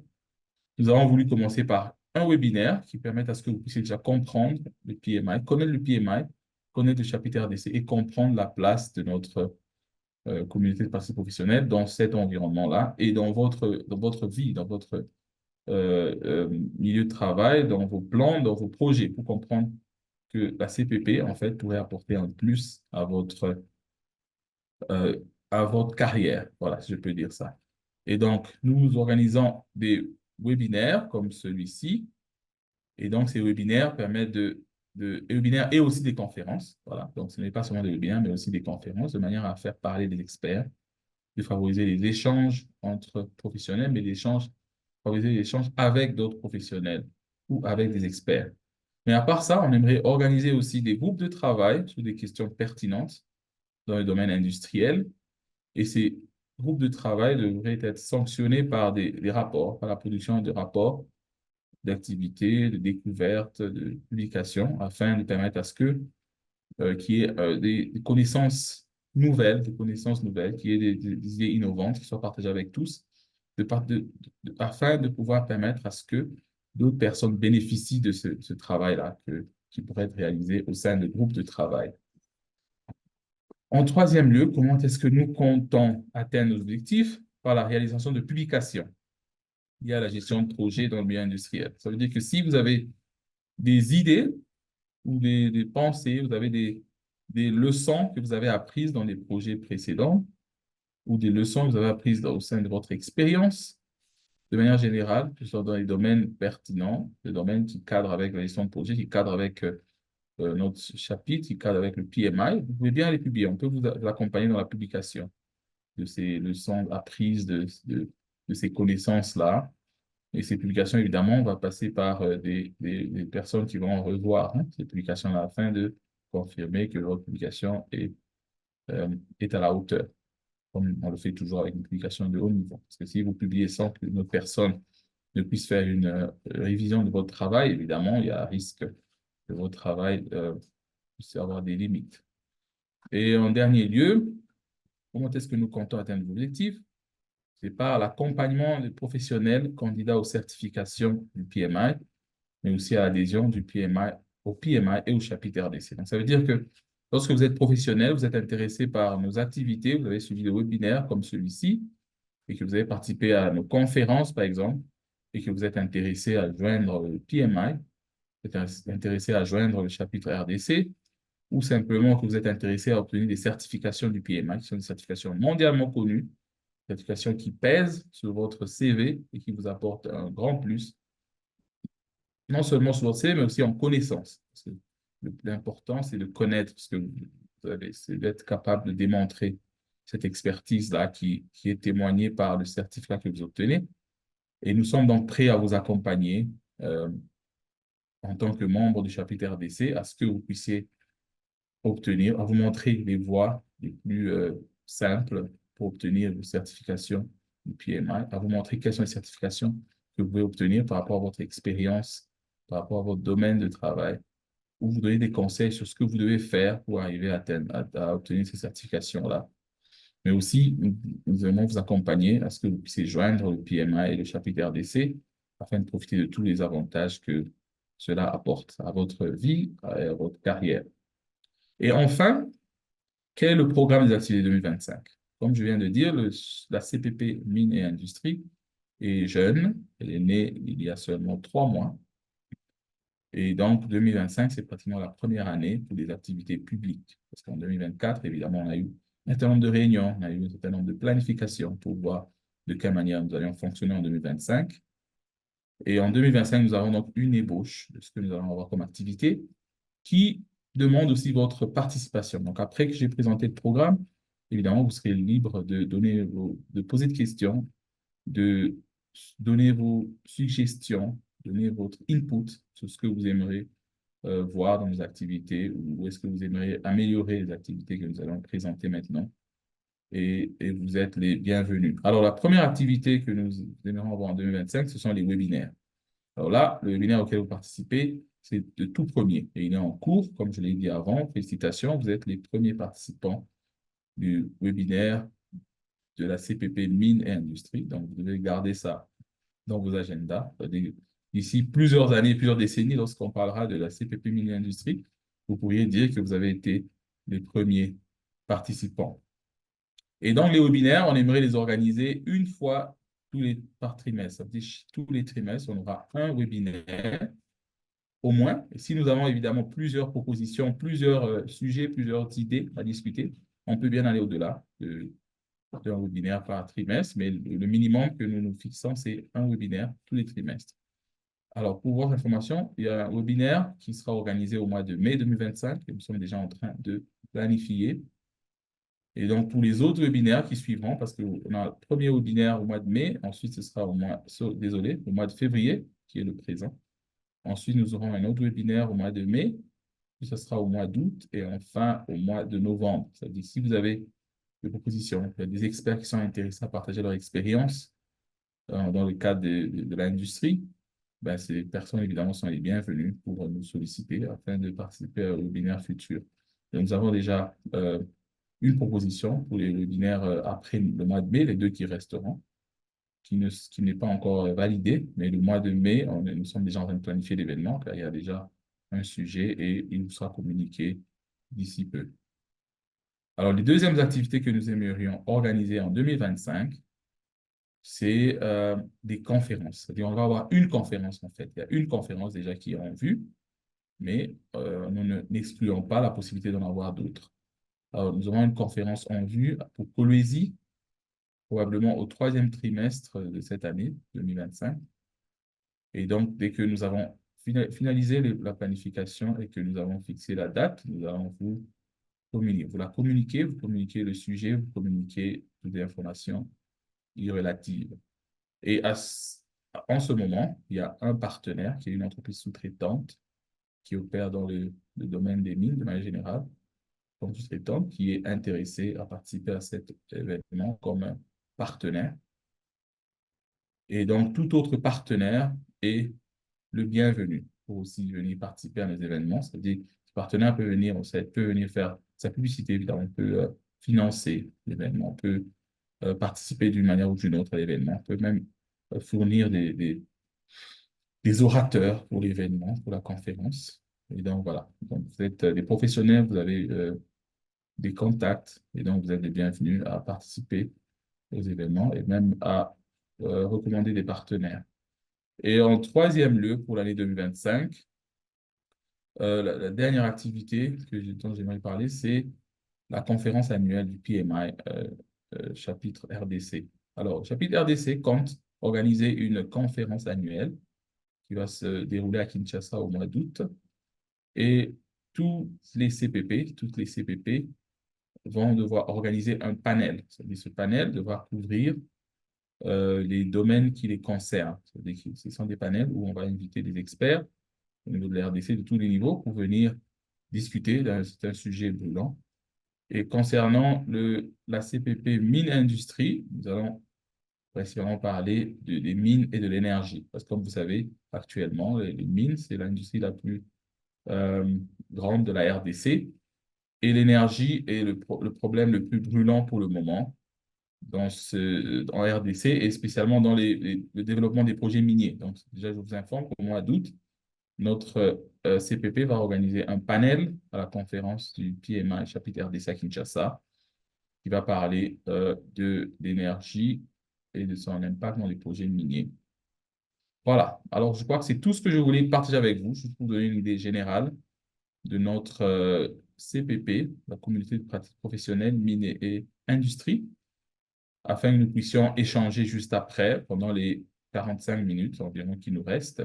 Nous avons voulu commencer par un webinaire qui permette à ce que vous puissiez déjà comprendre le PMI, connaître le PMI, connaître le chapitre RDC et comprendre la place de notre communauté de pratique professionnelle dans cet environnement-là et dans votre vie, dans votre milieu de travail, dans vos plans, dans vos projets, pour comprendre que la CPP, en fait, pourrait apporter un plus euh, à votre carrière. Voilà, si je peux dire ça. Et donc, nous organisons des webinaires comme celui-ci. Et donc, ces webinaires permettent webinaires et aussi des conférences. Voilà. Donc, ce n'est pas seulement des webinaires, mais aussi des conférences de manière à faire parler des experts, de favoriser les échanges entre professionnels, mais favoriser les échanges avec d'autres professionnels ou avec des experts. Mais à part ça, on aimerait organiser aussi des groupes de travail sur des questions pertinentes dans le domaine industriel. Et ces groupes de travail devraient être sanctionnés par des rapports, par la production de rapports d'activités, de découvertes, de publications, afin de permettre à ce qu'il y ait des connaissances nouvelles, qu'il y ait des idées innovantes qui soient partagées avec tous, afin de pouvoir permettre à ce que d'autres personnes bénéficient de ce travail-là qui pourrait être réalisé au sein de groupes de travail. En troisième lieu, comment est-ce que nous comptons atteindre nos objectifs? Par la réalisation de publications. Il y a la gestion de projets dans le milieu industriel. Ça veut dire que si vous avez des idées ou des pensées, vous avez des leçons que vous avez apprises dans les projets précédents ou des leçons que vous avez apprises au sein de votre expérience, de manière générale, que ce soit dans les domaines pertinents, les domaines qui cadrent avec la gestion de projet, qui cadrent avec notre chapitre, qui cadrent avec le PMI, vous pouvez bien les publier. On peut vous accompagner dans la publication de ces leçons apprises, de ces connaissances-là. Et ces publications, évidemment, on va passer par des personnes qui vont revoir ces publications-là afin de confirmer que votre publication est à la hauteur, comme on le fait toujours avec une publication de haut niveau. Parce que si vous publiez sans que une autre personne ne puisse faire une révision de votre travail, évidemment, il y a un risque que votre travail puisse avoir des limites. Et en dernier lieu, comment est-ce que nous comptons atteindre nos objectifs? C'est par l'accompagnement des professionnels candidats aux certifications du PMI, mais aussi à l'adhésion du PMI, au PMI et au chapitre RDC. Donc, ça veut dire que lorsque vous êtes professionnel, vous êtes intéressé par nos activités, vous avez suivi des webinaires comme celui-ci, et que vous avez participé à nos conférences, par exemple, et que vous êtes intéressé à joindre le PMI, vous êtes intéressé à joindre le chapitre RDC, ou simplement que vous êtes intéressé à obtenir des certifications du PMI, qui sont des certifications mondialement connues, certifications qui pèsent sur votre CV et qui vous apportent un grand plus, non seulement sur votre CV, mais aussi en connaissance. Parce que l'important, c'est de connaître ce que vous avez, c'est d'être capable de démontrer cette expertise-là qui est témoignée par le certificat que vous obtenez. Et nous sommes donc prêts à vous accompagner en tant que membre du chapitre RDC à ce que vous puissiez obtenir, à vous montrer les voies les plus simples pour obtenir vos certifications du PMI, à vous montrer quelles sont les certifications que vous pouvez obtenir par rapport à votre expérience, par rapport à votre domaine de travail, ou vous donner des conseils sur ce que vous devez faire pour arriver à obtenir ces certifications-là. Mais aussi, nous aimons vous accompagner à ce que vous puissiez joindre le PMI et le chapitre RDC afin de profiter de tous les avantages que cela apporte à votre vie et à votre carrière. Et enfin, quel est le programme des activités 2025? Comme je viens de dire, la CPP Mines et Industrie est jeune. Elle est née il y a seulement 3 mois. Et donc, 2025, c'est pratiquement la première année pour les activités publiques. Parce qu'en 2024, évidemment, on a eu un certain nombre de réunions, on a eu un certain nombre de planifications pour voir de quelle manière nous allions fonctionner en 2025. Et en 2025, nous avons donc une ébauche de ce que nous allons avoir comme activité qui demande aussi votre participation. Donc, après que j'ai présenté le programme, évidemment, vous serez libre de poser des questions, de donner vos suggestions, donner votre input sur ce que vous aimeriez voir dans nos activités ou est-ce que vous aimeriez améliorer les activités que nous allons présenter maintenant. Et vous êtes les bienvenus. Alors, la première activité que nous aimerions avoir en 2025, ce sont les webinaires. Alors là, le webinaire auquel vous participez c'est le tout premier. Et il est en cours, comme je l'ai dit avant. Félicitations, vous êtes les premiers participants du webinaire de la CPP Mines et Industrie. Donc, vous devez garder ça dans vos agendas. D'ici plusieurs années, plusieurs décennies, lorsqu'on parlera de la CPP Mines et Industrie, vous pourriez dire que vous avez été les premiers participants. Et donc, les webinaires, on aimerait les organiser une fois par trimestre. Ça veut dire tous les trimestres, on aura un webinaire au moins. Et si nous avons évidemment plusieurs propositions, plusieurs sujets, plusieurs idées à discuter, on peut bien aller au-delà d'un webinaire par trimestre, mais le minimum que nous nous fixons, c'est un webinaire tous les trimestres. Alors, pour votre information, il y a un webinaire qui sera organisé au mois de mai 2025, et nous sommes déjà en train de planifier. Et donc, pour les autres webinaires qui suivront, parce qu'on a le premier webinaire au mois de mai, ensuite ce sera au mois de février, qui est le présent. Ensuite, nous aurons un autre webinaire au mois de mai, puis ce sera au mois d'août, et enfin au mois de novembre. C'est-à-dire, si vous avez des propositions, il y a des experts qui sont intéressés à partager leur expérience dans le cadre de l'industrie, ben, ces personnes, évidemment, sont les bienvenues pour nous solliciter afin de participer au webinaire futur. Et nous avons déjà une proposition pour les webinaires après le mois de mai, les deux qui resteront, qui n'est pas encore validée, mais le mois de mai, nous sommes déjà en train de planifier l'événement, car il y a déjà un sujet et il nous sera communiqué d'ici peu. Alors, les deuxièmes activités que nous aimerions organiser en 2025, c'est des conférences. C'est-à-dire, on va avoir une conférence, en fait. Il y a une conférence déjà qui est en vue, mais nous n'excluons pas la possibilité d'en avoir d'autres. Alors, nous aurons une conférence en vue pour Kolwezi, probablement au troisième trimestre de cette année, 2025. Et donc, dès que nous avons finalisé la planification et que nous avons fixé la date, nous allons vous communiquer. Vous communiquez le sujet, vous communiquez toutes les informations relatives. Et en ce moment, il y a un partenaire qui est une entreprise sous-traitante qui opère dans le domaine des mines de manière générale, donc sous-traitante, qui est intéressé à participer à cet événement comme un partenaire. Et donc, tout autre partenaire est le bienvenu pour aussi venir participer à nos événements. C'est-à-dire, ce partenaire peut venir, peut venir faire sa publicité, évidemment, on peut financer l'événement, on peut participer d'une manière ou d'une autre à l'événement, on peut même fournir des orateurs pour l'événement, pour la conférence. Et donc, voilà. Donc, vous êtes des professionnels, vous avez des contacts, et donc vous êtes les bienvenus à participer aux événements et même à recommander des partenaires. Et en troisième lieu, pour l'année 2025, la dernière activité dont j'aimerais parler, c'est la conférence annuelle du PMI, chapitre RDC. Alors, chapitre RDC compte organiser une conférence annuelle qui va se dérouler à Kinshasa au mois d'août. Et toutes les CPP vont devoir organiser un panel. C'est-à-dire ce panel devra couvrir les domaines qui les concernent. Ce sont des panels où on va inviter des experts au niveau de la RDC de tous les niveaux pour venir discuter d'un certain sujet brûlant. Et concernant la CPP Mines Industrie, nous allons principalement parler des mines et de l'énergie. Parce que comme vous savez, actuellement, les mines, c'est l'industrie la plus grande de la RDC. Et l'énergie est le problème le plus brûlant pour le moment en RDC et spécialement dans le développement des projets miniers. Donc, déjà, je vous informe qu'au mois d'août, notre CPP va organiser un panel à la conférence du PMI chapitre RDC à Kinshasa qui va parler de l'énergie et de son impact dans les projets miniers. Voilà. Alors, je crois que c'est tout ce que je voulais partager avec vous, juste pour vous donner une idée générale de notre CPP, la communauté de pratique professionnelle mines et industrie, afin que nous puissions échanger juste après, pendant les 45 minutes environ qui nous restent.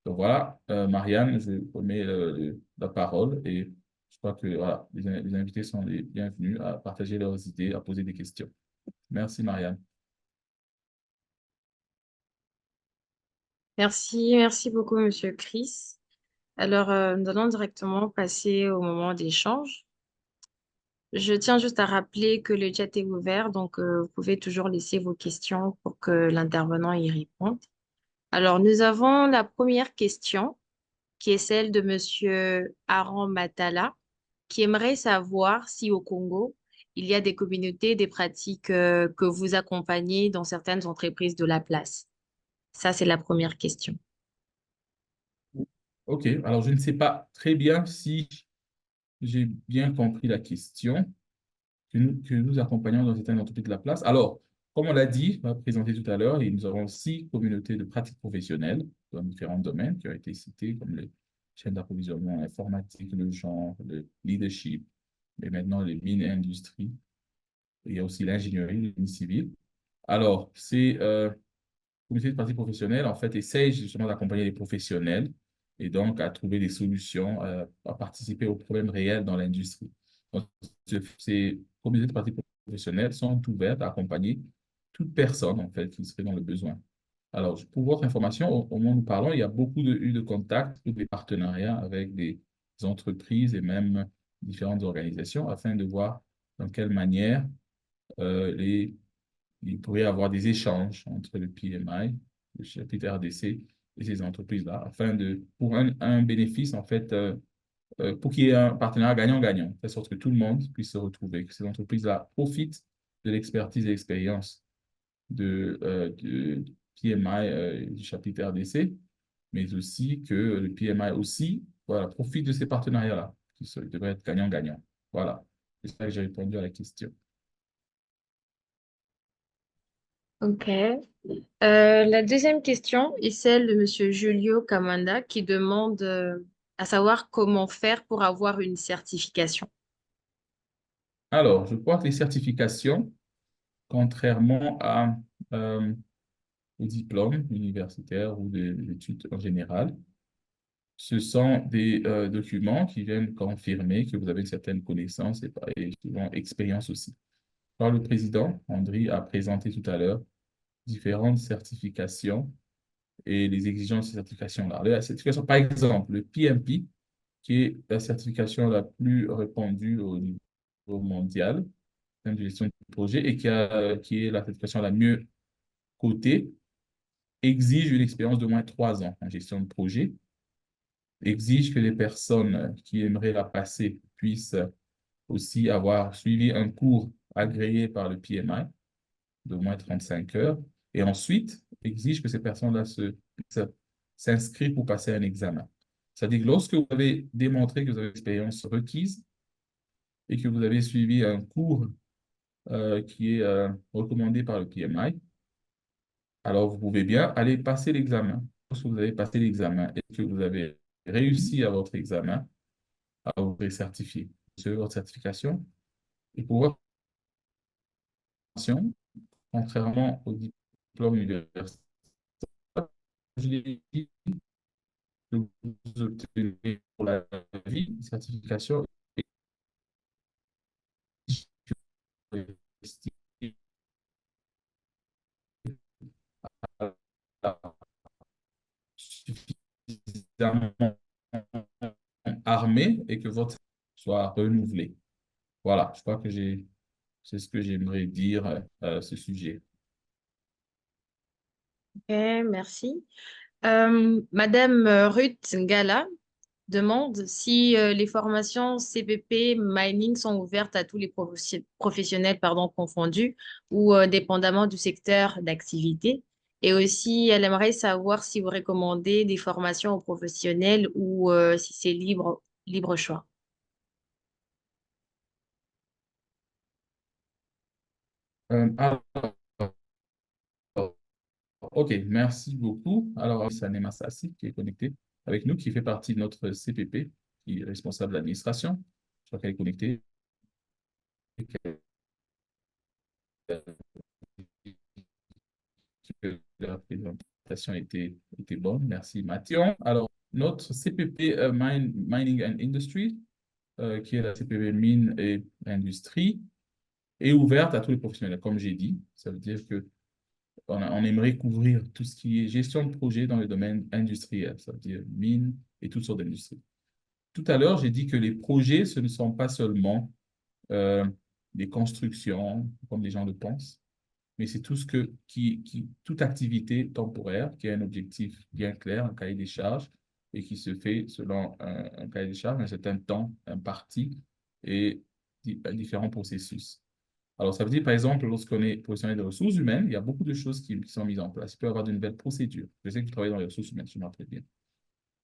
Donc voilà, Marianne, je remets la parole et je crois que voilà, les invités sont les bienvenus à partager leurs idées, à poser des questions. Merci, Marianne. Merci beaucoup, Monsieur Chris. Alors, nous allons directement passer au moment d'échange. Je tiens juste à rappeler que le chat est ouvert, donc vous pouvez toujours laisser vos questions pour que l'intervenant y réponde. Alors, nous avons la première question qui est celle de Monsieur Aaron Matala, qui aimerait savoir si au Congo, il y a des communautés, des pratiques que vous accompagnez dans certaines entreprises de la place. Ça, c'est la première question. OK, alors je ne sais pas très bien si j'ai bien compris la question que nous accompagnons dans certaines entreprises de la place. Alors, comme on l'a dit, on l'a présenté tout à l'heure, et nous avons 6 communautés de pratiques professionnelles dans différents domaines qui ont été cités, comme les chaînes d'approvisionnement, l'informatique, le genre, le leadership, et maintenant les mines et industries. Il y a aussi l'ingénierie, le génie civil. Alors, ces communautés de pratiques professionnelles, en fait, essayent justement d'accompagner les professionnels et donc à trouver des solutions, à participer aux problèmes réels dans l'industrie. Donc, ces communautés de pratiques professionnelles sont ouvertes à accompagner toute personne, en fait, qui serait dans le besoin. Alors, pour votre information, au moment où nous parlons, il y a beaucoup eu de contacts, des partenariats avec des entreprises et même différentes organisations afin de voir dans quelle manière il pourrait y avoir des échanges entre le PMI, le chapitre RDC et ces entreprises-là, afin pour un bénéfice, en fait, pour qu'il y ait un partenariat gagnant-gagnant, de telle sorte que tout le monde puisse se retrouver, que ces entreprises-là profitent de l'expertise et l'expérience de PMI du chapitre RDC, mais aussi que le PMI aussi, voilà, profite de ces partenariats-là, devraient être gagnant-gagnant. Voilà, c'est ça que j'ai répondu à la question. OK. La deuxième question est celle de Monsieur Julio Camanda qui demande à savoir comment faire pour avoir une certification. Alors, je crois que les certifications, contrairement euh, aux diplômes universitaires ou des études en général, ce sont des documents qui viennent confirmer que vous avez une certaine connaissance et souvent expérience aussi. Alors, le président, Andri, a présenté tout à l'heure différentes certifications et les exigences de ces certifications-là. La certification, par exemple, le PMP, qui est la certification la plus répandue au niveau mondial en de gestion de projet et qui est la certification la mieux cotée, exige une expérience d'au moins 3 ans en gestion de projet, exige que les personnes qui aimeraient la passer puissent aussi avoir suivi un cours agréé par le PMI d'au moins 35 heures, et ensuite exige que ces personnes-là s'inscrivent pour passer un examen. C'est-à-dire que lorsque vous avez démontré que vous avez l'expérience requise et que vous avez suivi un cours qui est recommandé par le PMI, alors vous pouvez bien aller passer l'examen. Lorsque vous avez passé l'examen et que vous avez réussi à votre examen, alors vous serez certifié. Vous recevez votre certification. Et pour votre formation, contrairement au diplôme universitaire, je l'ai dit, que vous obtenez pour la vie une certification suffisamment armée et que votre soit renouvelé. Voilà, je crois que c'est ce que j'aimerais dire à ce sujet. OK, merci. Madame Ruth Ngala demande si les formations CPP mining sont ouvertes à tous les professionnels confondus ou dépendamment du secteur d'activité. Et aussi, elle aimerait savoir si vous recommandez des formations aux professionnels ou si c'est libre choix. Alors, OK, merci beaucoup. Alors, c'est Anema Sassi qui est connectée avec nous, qui fait partie de notre CPP, qui est responsable de l'administration. Je crois qu'elle est connectée, que la présentation était bonne. Merci, Mathieu. Alors, notre CPP Mining and Industry, qui est la CPP Mine et Industrie, est ouverte à tous les professionnels, comme j'ai dit. Ça veut dire que on aimerait couvrir tout ce qui est gestion de projet dans le domaine industriel, ça veut dire mine et toutes sortes d'industries. Tout à l'heure, j'ai dit que les projets, ce ne sont pas seulement euh, des constructions, comme les gens le pensent, mais c'est tout toute activité temporaire qui a un objectif bien clair, un cahier des charges, et qui se fait selon un cahier de charges, un certain temps imparti et différents processus. Alors, ça veut dire, par exemple, lorsqu'on est professionnel des ressources humaines, il y a beaucoup de choses qui sont mises en place. Il peut y avoir de nouvelles procédures. Je sais que tu travailles dans les ressources humaines, je me rappelle bien.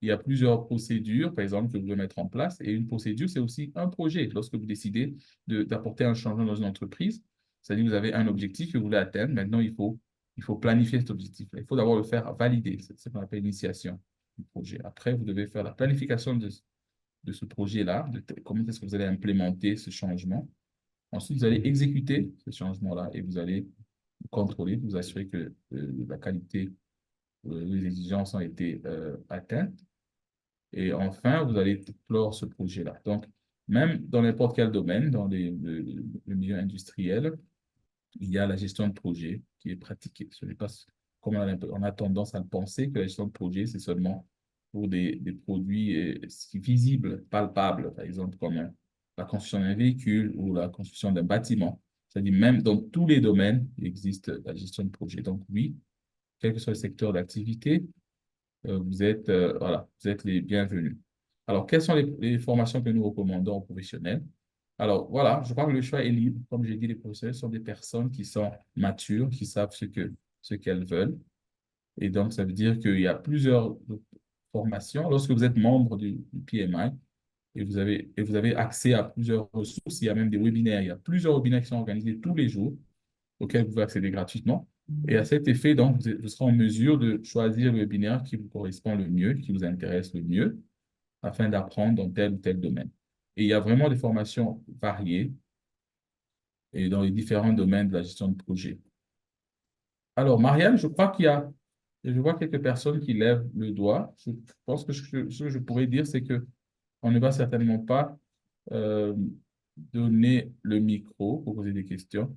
Il y a plusieurs procédures, par exemple, que vous devez mettre en place. Et une procédure, c'est aussi un projet. Lorsque vous décidez d'apporter un changement dans une entreprise, c'est-à-dire que vous avez un objectif que vous voulez atteindre. Maintenant, il faut planifier cet objectif-là. Il faut d'abord le faire valider. C'est ce qu'on appelle l'initiation du projet. Après, vous devez faire la planification de ce projet-là, comment est-ce que vous allez implémenter ce changement. Ensuite, vous allez exécuter ce changement-là et vous allez contrôler, vous assurer que la qualité, les exigences ont été atteintes. Et enfin, vous allez clore ce projet-là. Donc, même dans n'importe quel domaine, dans le milieu industriel, il y a la gestion de projet qui est pratiquée. Ce n'est pas comme on a tendance à le penser que la gestion de projet, c'est seulement pour des produits visibles, palpables, par exemple, comme la construction d'un véhicule ou la construction d'un bâtiment. C'est-à-dire même dans tous les domaines, il existe la gestion de projet. Donc oui, quel que soit le secteur d'activité, vous êtes les bienvenus. Alors, quelles sont les formations que nous recommandons aux professionnels? Alors, voilà, je crois que le choix est libre. Comme j'ai dit, les professionnels sont des personnes qui sont matures, qui savent ce qu'elles veulent. Et donc, ça veut dire qu'il y a plusieurs formations. Lorsque vous êtes membre du PMI et vous avez accès à plusieurs ressources, il y a même des webinaires. Il y a plusieurs webinaires qui sont organisés tous les jours auquel vous pouvez accéder gratuitement. Et à cet effet, donc, vous serez en mesure de choisir le webinaire qui vous correspond le mieux, qui vous intéresse le mieux, afin d'apprendre dans tel ou tel domaine. Et il y a vraiment des formations variées et dans les différents domaines de la gestion de projet. Alors, Marianne, je vois quelques personnes qui lèvent le doigt. Je pense que ce que je pourrais dire, c'est que on ne va certainement pas euh, donner le micro pour poser des questions.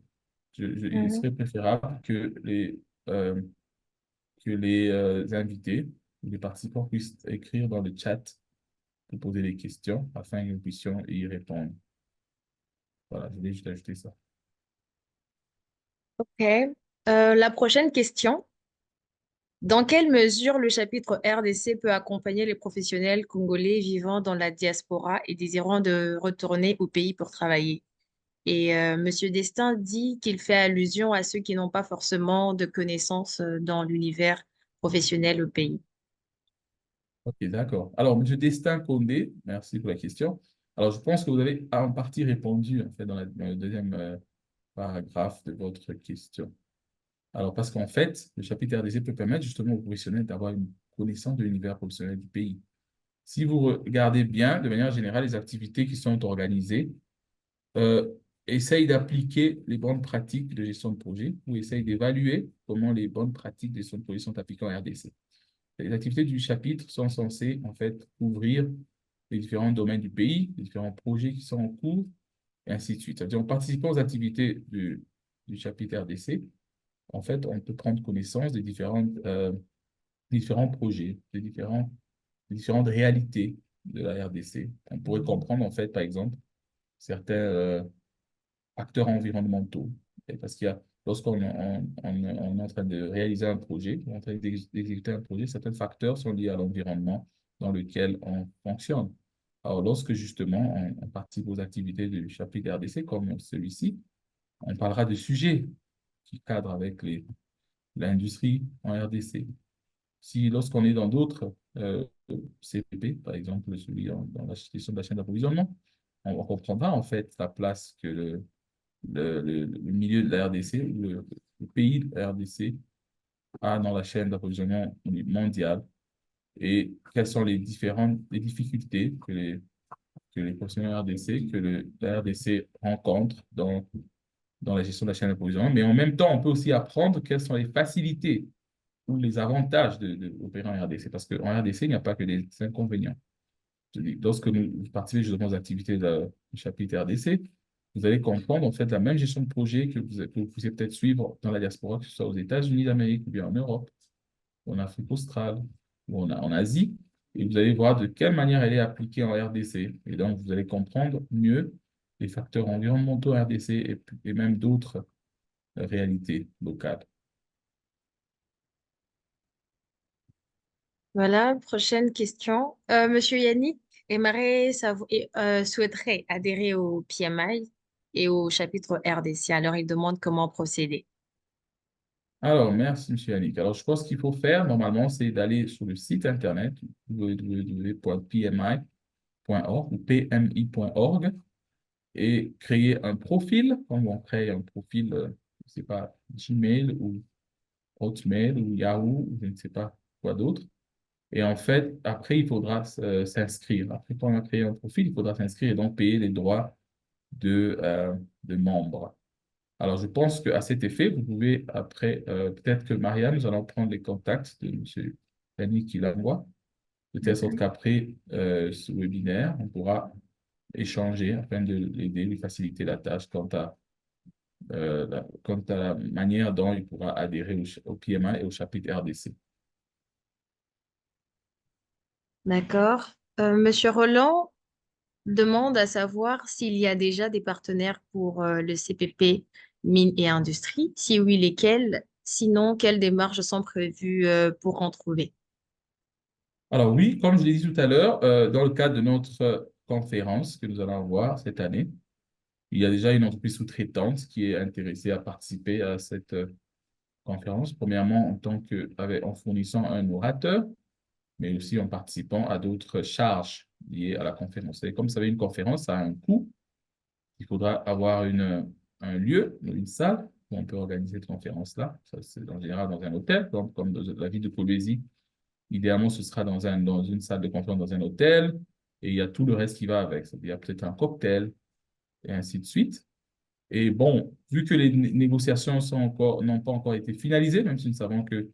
Il Mhm. serait préférable euh, que les invités, les participants puissent écrire dans le chat pour poser des questions afin que nous puissions y répondre. Voilà, je voulais juste ajouter ça. Ok. La prochaine question. Dans quelle mesure le chapitre RDC peut accompagner les professionnels congolais vivant dans la diaspora et désirant de retourner au pays pour travailler? Et Monsieur Destin dit qu'il fait allusion à ceux qui n'ont pas forcément de connaissances dans l'univers professionnel au pays. Ok, d'accord. Alors, M. Destin Condé, merci pour la question. Alors, je pense que vous avez en partie répondu en fait, dans le deuxième paragraphe de votre question. Alors, parce qu'en fait, le chapitre RDC peut permettre justement aux professionnels d'avoir une connaissance de l'univers professionnel du pays. Si vous regardez bien, de manière générale, les activités qui sont organisées, euh, essaye d'appliquer les bonnes pratiques de gestion de projet ou essaye d'évaluer comment les bonnes pratiques de gestion de projet sont appliquées en RDC. Les activités du chapitre sont censées, en fait, couvrir les différents domaines du pays, les différents projets qui sont en cours, et ainsi de suite. C'est-à-dire, en participant aux activités du chapitre RDC, en fait, on peut prendre connaissance des différents projets, des différentes réalités de la RDC. On pourrait comprendre, en fait, par exemple, certains acteurs environnementaux. Et parce lorsqu'on on est en train de réaliser un projet, on est en train d'exécuter un projet, certains facteurs sont liés à l'environnement dans lequel on fonctionne. Alors, lorsque justement on participe aux activités du chapitre RDC comme celui-ci, on parlera de sujets qui cadrent avec l'industrie en RDC. Si lorsqu'on est dans d'autres CPP, par exemple celui dans la gestion de la chaîne d'approvisionnement, on comprendra en fait la place que le milieu de la RDC, le pays de la RDC a dans la chaîne d'approvisionnement mondiale et quelles sont les difficultés que les professionnels RDC, la RDC rencontre dans la gestion de la chaîne d'approvisionnement. Mais en même temps, on peut aussi apprendre quelles sont les facilités ou les avantages d'opérer en RDC. Parce qu'en RDC, il n'y a pas que des inconvénients. Lorsque nous participez justement aux activités du chapitre RDC, vous allez comprendre en fait la même gestion de projet que vous pouvez peut-être suivre dans la diaspora, que ce soit aux États-Unis d'Amérique, ou bien en Europe, ou en Afrique australe, ou en Asie. Et vous allez voir de quelle manière elle est appliquée en RDC. Et donc, vous allez comprendre mieux les facteurs environnementaux RDC et même d'autres réalités locales. Voilà, prochaine question. Monsieur Yannick souhaiterait adhérer au PMI et au chapitre RDC. Alors, il demande comment procéder. Alors, merci, M. Yannick. Alors, je pense qu'il faut faire, normalement, c'est d'aller sur le site internet www.pmi.org ou pmi.org et créer un profil. Comme on crée un profil, je ne sais pas, Gmail ou Hotmail ou Yahoo, ou je ne sais pas quoi d'autre. Et en fait, après, il faudra s'inscrire. Après qu'on a créé un profil, il faudra s'inscrire et donc payer les droits de membre. Alors, je pense qu'à cet effet, vous pouvez, après, peut-être que Marianne, nous allons prendre les contacts de M. Yannick qui l'envoie, de telle sorte Mhm. qu'après ce webinaire, on pourra échanger afin de l'aider, lui faciliter la tâche quant à la manière dont il pourra adhérer au PMA et au chapitre RDC. D'accord. Monsieur Roland demande à savoir s'il y a déjà des partenaires pour le CPP Mines et Industrie. Si oui, lesquels? Sinon, quelles démarches sont prévues pour en trouver? Alors oui, comme je l'ai dit tout à l'heure, dans le cadre de notre conférence que nous allons avoir cette année, il y a déjà une entreprise sous-traitante qui est intéressée à participer à cette conférence. Premièrement, en fournissant un orateur, mais aussi en participant à d'autres charges liées à la conférence. Et comme vous savez, une conférence ça a un coût. Il faudra avoir un lieu, une salle où on peut organiser cette conférence-là. Ça, c'est en général dans un hôtel, donc, comme dans la ville de Colombie. Idéalement, ce sera dans une salle de conférence, dans un hôtel, et il y a tout le reste qui va avec. Il y a peut-être un cocktail, et ainsi de suite. Et bon, vu que les négociations n'ont pas encore été finalisées, même si nous savons que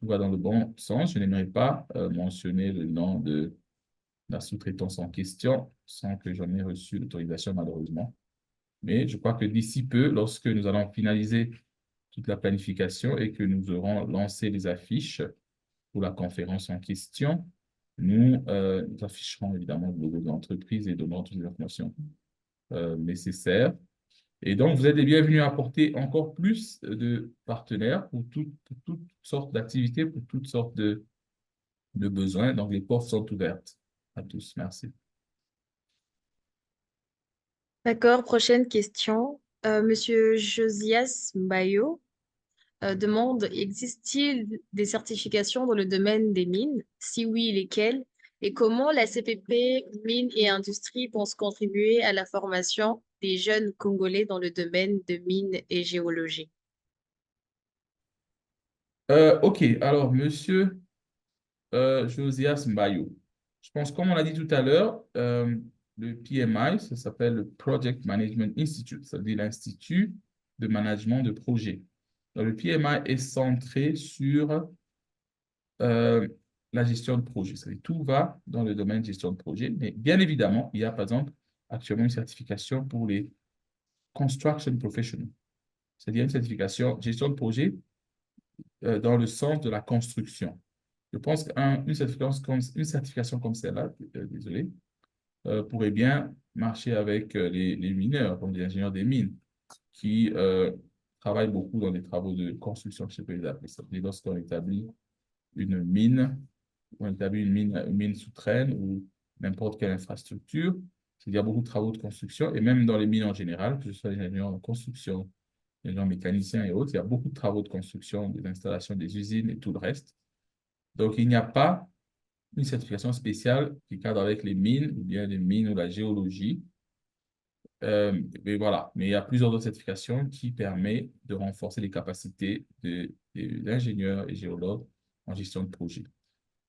tout va dans le bon sens, je n'aimerais pas mentionner le nom de la sous-traitance en question sans que j'en ai reçu l'autorisation, malheureusement. Mais je crois que d'ici peu, lorsque nous allons finaliser toute la planification et que nous aurons lancé les affiches pour la conférence en question, nous afficherons évidemment le logo de l'entreprise et donnerons toutes les informations nécessaires. Et donc, vous êtes les bienvenus à apporter encore plus de partenaires pour toutes sortes d'activités, pour toutes sortes de besoins. Donc, les portes sont ouvertes à tous. Merci. D'accord, prochaine question. Monsieur Josias Mbayo demande, existe-t-il des certifications dans le domaine des mines? Si oui, lesquelles? Et comment la CPP Mines et Industries pense contribuer à la formation des jeunes Congolais dans le domaine de mines et géologie? OK, alors, monsieur Josias Mbayo. Je pense, comme on l'a dit tout à l'heure, le PMI, ça s'appelle le Project Management Institute, c'est-à-dire l'Institut de management de projet. Donc, le PMI est centré sur euh, la gestion de projet. C'est-à-dire tout va dans le domaine de gestion de projet. Mais bien évidemment, il y a par exemple actuellement une certification pour les construction professionals, c'est-à-dire une certification gestion de projet dans le sens de la construction. Je pense une certification comme celle-là, désolé, pourrait bien marcher avec les mineurs, comme les ingénieurs des mines, qui travaillent beaucoup dans les travaux de construction, je peux les appeler ça. Et lorsqu'on établit une mine, on établit une mine souterraine ou n'importe quelle infrastructure, il y a beaucoup de travaux de construction, et même dans les mines en général, que ce soit les ingénieurs en construction, les gens mécaniciens et autres, il y a beaucoup de travaux de construction, des installations, des usines et tout le reste. Donc, il n'y a pas une certification spéciale qui cadre avec les mines, ou bien les mines ou la géologie. Mais voilà, mais il y a plusieurs autres certifications qui permettent de renforcer les capacités des ingénieurs et géologues en gestion de projet.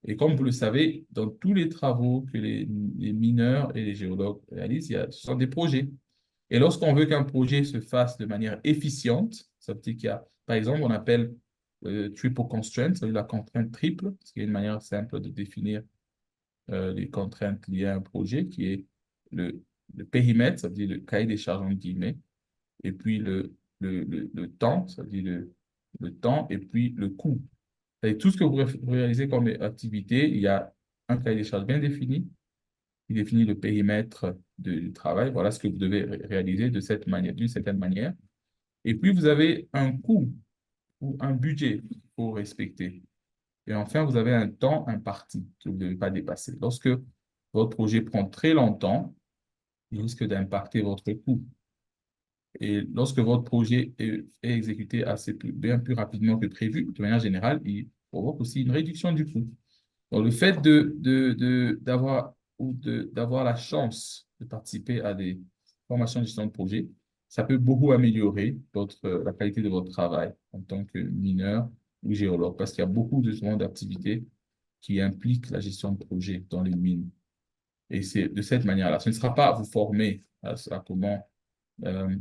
Et comme vous le savez, dans tous les travaux que les mineurs et les géologues réalisent, ce sont des projets. Et lorsqu'on veut qu'un projet se fasse de manière efficiente, ça veut dire qu'il y a, par exemple, on appelle triple constraint, c'est-à-dire la contrainte triple, ce qui est une manière simple de définir les contraintes liées à un projet, qui est le, le périmètre, ça veut dire le cahier des charges en guillemets, et puis le temps, ça veut dire le temps, et puis le coût. Et tout ce que vous réalisez comme activité, il y a un cahier des charges bien défini, qui définit le périmètre du travail. Voilà ce que vous devez réaliser de cette manière, d'une certaine manière. Et puis, vous avez un coût ou un budget qu'il faut respecter. Et enfin, vous avez un temps imparti que vous ne devez pas dépasser. Lorsque votre projet prend très longtemps, il risque d'impacter votre coût. Et lorsque votre projet est exécuté bien plus rapidement que prévu, de manière générale, il provoque aussi une réduction du coût. Donc, le fait d'avoir la chance de participer à des formations de gestion de projet, ça peut beaucoup améliorer la qualité de votre travail en tant que mineur ou géologue, parce qu'il y a beaucoup d'activités qui impliquent la gestion de projet dans les mines. Et c'est de cette manière-là. Ce ne sera pas à vous former à comment euh,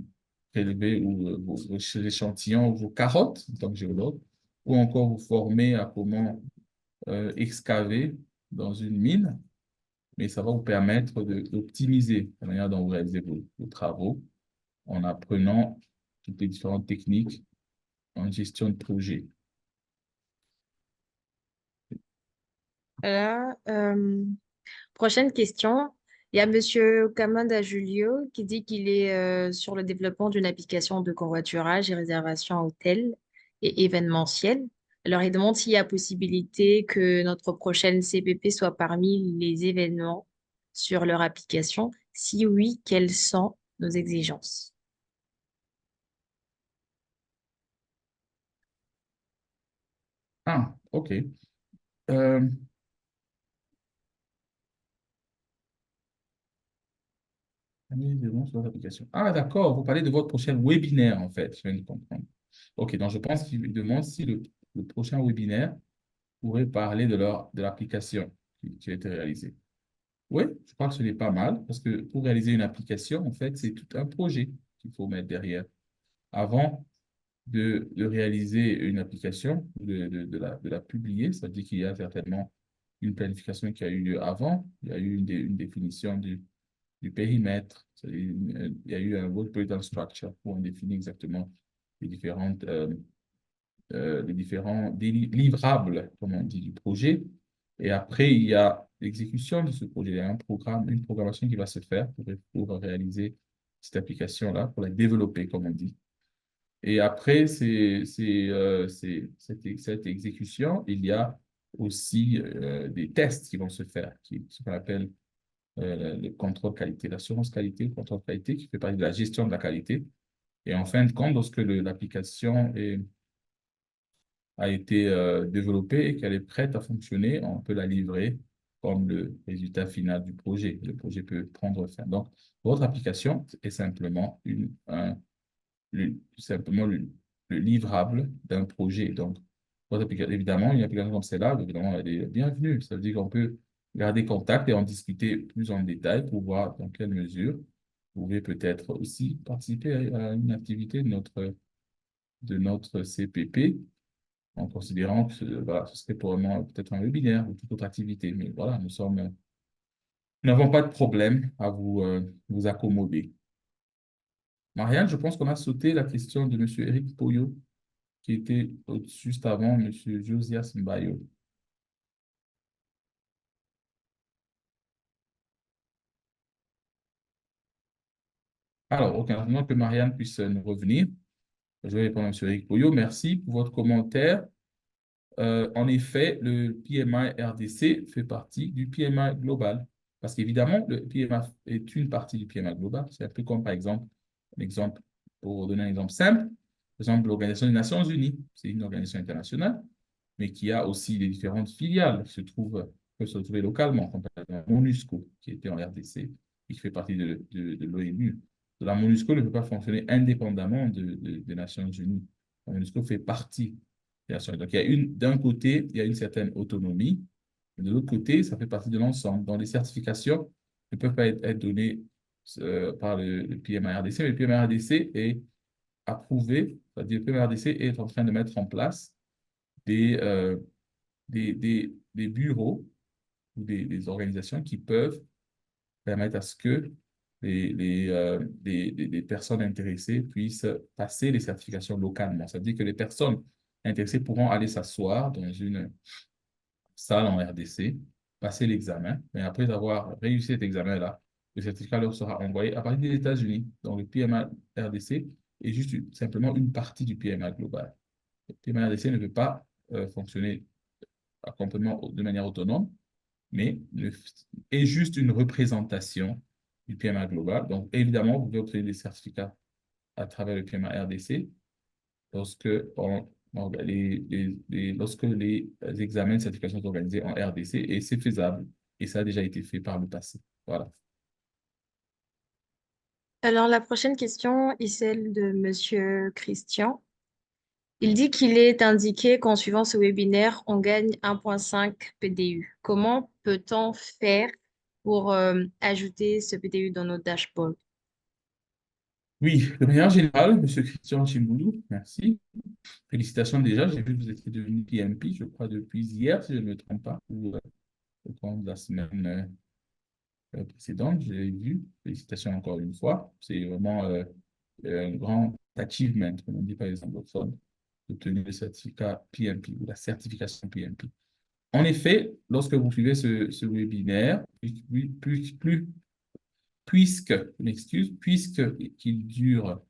prélever vos échantillons ou vos carottes en tant que géologue, ou encore vous former à comment excaver dans une mine, mais ça va vous permettre d'optimiser la manière dont vous réalisez vos travaux en apprenant toutes les différentes techniques en gestion de projet. Voilà. Prochaine question. Il y a Monsieur Kamada Julio qui dit qu'il est sur le développement d'une application de covoiturage et réservation hôtel et événementiel. Alors, il demande s'il y a possibilité que notre prochaine CPP soit parmi les événements sur leur application. Si oui, quelles sont nos exigences? Ah, OK. Euh, sur l'application. Ah, d'accord, vous parlez de votre prochain webinaire, en fait, je viens de comprendre. OK, donc je pense qu'il demande si le prochain webinaire pourrait parler de l'application qui a été réalisée. Oui, je crois que ce n'est pas mal, parce que pour réaliser une application, en fait, c'est tout un projet qu'il faut mettre derrière. Avant de réaliser une application, de la publier, ça veut dire qu'il y a certainement une planification qui a eu lieu avant, il y a eu une définition du périmètre, il y a eu un work breakdown structure où on définit exactement les différents livrables, comme on dit, du projet. Et après, il y a l'exécution de ce projet. Il y a un programme, une programmation qui va se faire pour réaliser cette application-là, pour la développer, comme on dit. Et après cette exécution, il y a aussi des tests qui vont se faire, ce qu'on appelle le contrôle qualité, l'assurance qualité, le contrôle qualité, qui fait partie de la gestion de la qualité. Et en fin de compte, lorsque l'application a été développée et qu'elle est prête à fonctionner, on peut la livrer comme le résultat final du projet. Le projet peut prendre fin. Donc, votre application est simplement simplement le livrable d'un projet. Donc, évidemment, une application comme celle-là, évidemment, elle est bienvenue. Ça veut dire qu'on peut garder contact et en discuter plus en détail pour voir dans quelle mesure vous pouvez peut-être aussi participer à une activité de notre CPP en considérant que voilà, ce serait probablement peut-être un webinaire ou toute autre activité. Mais voilà, nous n'avons pas de problème à vous accommoder. Marianne, je pense qu'on a sauté la question de M. Eric Poyo, qui était juste avant M. Josias Mbayo. Alors, en attendant que Marianne puisse nous revenir, je vais répondre à M. Eric Poyo. Merci pour votre commentaire. En effet, le PMI RDC fait partie du PMI global. Parce qu'évidemment, le PMI est une partie du PMI global. C'est un peu comme, par exemple, pour donner un exemple simple, par exemple, l'Organisation des Nations Unies. C'est une organisation internationale, mais qui a aussi des différentes filiales qui peuvent se retrouver localement, comme par exemple MONUSCO, qui était en RDC et qui fait partie de l'ONU. La MONUSCO ne peut pas fonctionner indépendamment des Nations Unies. La MONUSCO fait partie des Nations Unies. Donc, d'un côté, il y a une certaine autonomie, et de l'autre côté, ça fait partie de l'ensemble. Donc, les certifications ne peuvent pas être données par le PMA-RDC, mais le PMA-RDC est approuvé, c'est-à-dire que le PMA-RDC est en train de mettre en place des, euh, des bureaux ou des organisations qui peuvent permettre à ce que des personnes intéressées puissent passer les certifications localement. Ça veut dire que les personnes intéressées pourront aller s'asseoir dans une salle en RDC, passer l'examen, mais après avoir réussi cet examen-là, le certificat leur sera envoyé à partir des États-Unis. Donc, le PMA RDC est juste simplement une partie du PMA global. Le PMA RDC ne peut pas fonctionner complètement de manière autonome, mais est juste une représentation du PMA global. Donc, évidemment, vous pouvez obtenir des certificats à travers le PMA RDC lorsque, lorsque les examens de certification sont organisés en RDC, et c'est faisable. Et ça a déjà été fait par le passé. Voilà. Alors, la prochaine question est celle de Monsieur Christian. Il dit qu'il est indiqué qu'en suivant ce webinaire, on gagne 1,5 PDU. Comment peut-on faire pour ajouter ce PDU dans notre dashboard? Oui, de manière générale, Monsieur Christian Chimboulou, merci. Félicitations déjà, j'ai vu que vous étiez devenu PMP, je crois, depuis hier, si je ne me trompe pas, ou au cours de la semaine précédente, j'ai vu. Félicitations encore une fois. C'est vraiment un grand achievement, comme on dit par les anglophones, d'obtenir le certificat PMP ou la certification PMP. En effet, lorsque vous suivez ce webinaire, puisque, je m'excuse, puisqu'il dure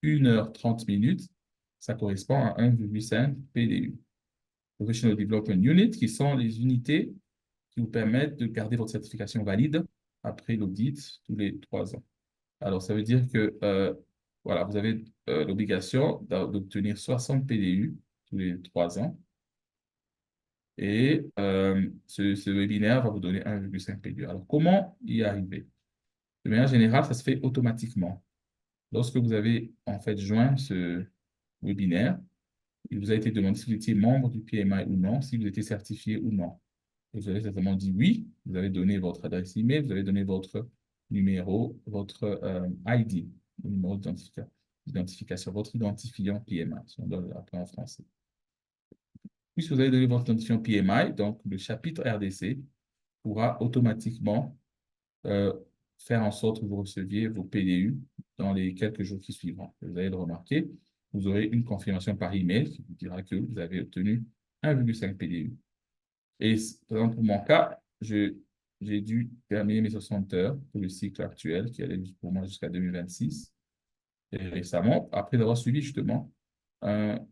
1h30, ça correspond à 1,5 PDU. Professional Development Unit, qui sont les unités qui vous permettent de garder votre certification valide après l'audit tous les 3 ans. Alors, ça veut dire que voilà, vous avez l'obligation d'obtenir 60 PDU tous les 3 ans. Et ce webinaire va vous donner 1,5 PDU. Alors, comment y arriver? De manière générale, ça se fait automatiquement. Lorsque vous avez en fait joint ce webinaire, il vous a été demandé si vous étiez membre du PMI ou non, si vous étiez certifié ou non. Vous avez certainement dit oui, vous avez donné votre adresse email, vous avez donné votre numéro, votre ID, le numéro d'identification, votre identifiant PMI, si on doit l'appeler en français. Puisque vous avez donné votre identifiant PMI, donc le chapitre RDC pourra automatiquement faire en sorte que vous receviez vos PDU dans les quelques jours qui suivront. Vous allez le remarquer, vous aurez une confirmation par email qui vous dira que vous avez obtenu 1,5 PDU. Et par exemple, pour mon cas, j'ai dû terminer mes 60 heures pour le cycle actuel qui allait pour moi jusqu'à 2026. Et récemment, après avoir suivi justement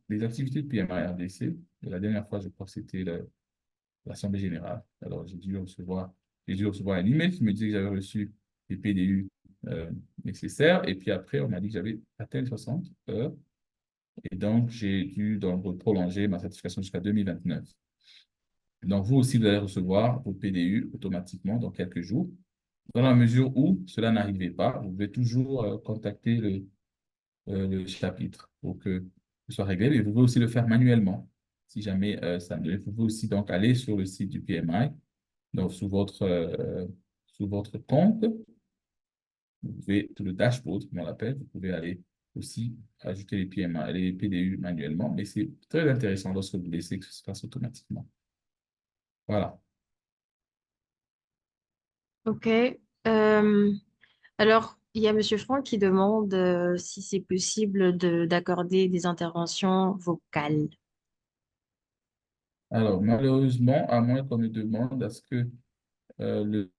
les activités de PMI RDC, et la dernière fois, je crois que c'était l'Assemblée générale. Alors, j'ai dû recevoir un email qui me disait que j'avais reçu les PDU nécessaires. Et puis après, on m'a dit que j'avais atteint les 60 heures. Et donc, j'ai dû donc prolonger ma certification jusqu'à 2029. Donc, vous aussi, vous allez recevoir vos PDU automatiquement dans quelques jours. Dans la mesure où cela n'arrivait pas, vous pouvez toujours contacter le chapitre pour que ce soit réglé. Mais vous pouvez aussi le faire manuellement. Si jamais ça ne vous pouvez aussi donc aller sur le site du PMI, donc sous votre compte, vous pouvez, tout le dashboard, comme on l'appelle, vous pouvez aller aussi ajouter les PMI, les PDU manuellement. Mais c'est très intéressant lorsque vous laissez que ça se fasse automatiquement. Voilà. OK. Alors, il y a Monsieur Franck qui demande si c'est possible d'accorder des interventions vocales. Alors, malheureusement, à moins qu'on me demande à ce que le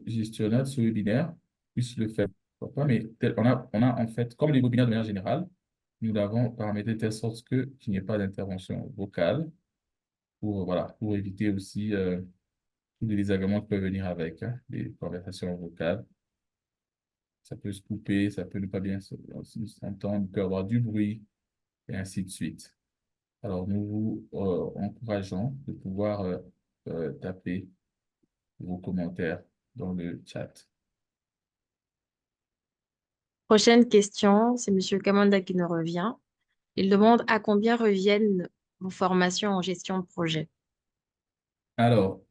gestionnaire de ce webinaire puisse le faire. Pourquoi? Mais on a en fait, comme les webinaires de manière générale, nous l'avons paramétré de telle sorte qu'il n'y ait pas d'intervention vocale pour, voilà, pour éviter aussi tous les désagréments qui peuvent venir avec les conversations vocales. Ça peut se couper, ça peut ne pas bien s'entendre, il peut y avoir du bruit, et ainsi de suite. Alors, nous vous encourageons de pouvoir taper vos commentaires dans le chat. Prochaine question, c'est Monsieur Kamanda qui nous revient. Il demande à combien reviennent vos formations en gestion de projet? Alors,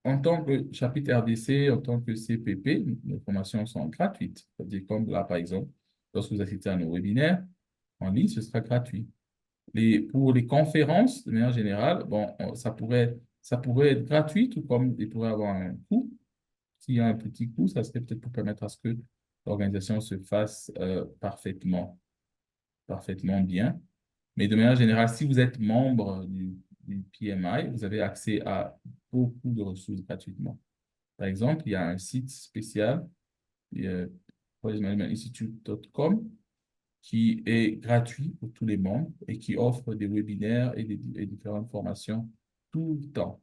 en tant que chapitre RDC, en tant que CPP, nos formations sont gratuites. C'est-à-dire comme là, par exemple, lorsque vous assistez à nos webinaires en ligne, ce sera gratuit. Pour les conférences, de manière générale, bon, ça pourrait être gratuit, tout comme il pourrait avoir un coût. S'il y a un petit coût, ça serait peut-être pour permettre à ce que l'organisation se fasse parfaitement bien. Mais de manière générale, si vous êtes membre du PMI, vous avez accès à beaucoup de ressources gratuitement. Par exemple, il y a un site spécial, projectmanagementinstitute.com, qui est gratuit pour tous les membres et qui offre des webinaires et différentes formations tout le temps.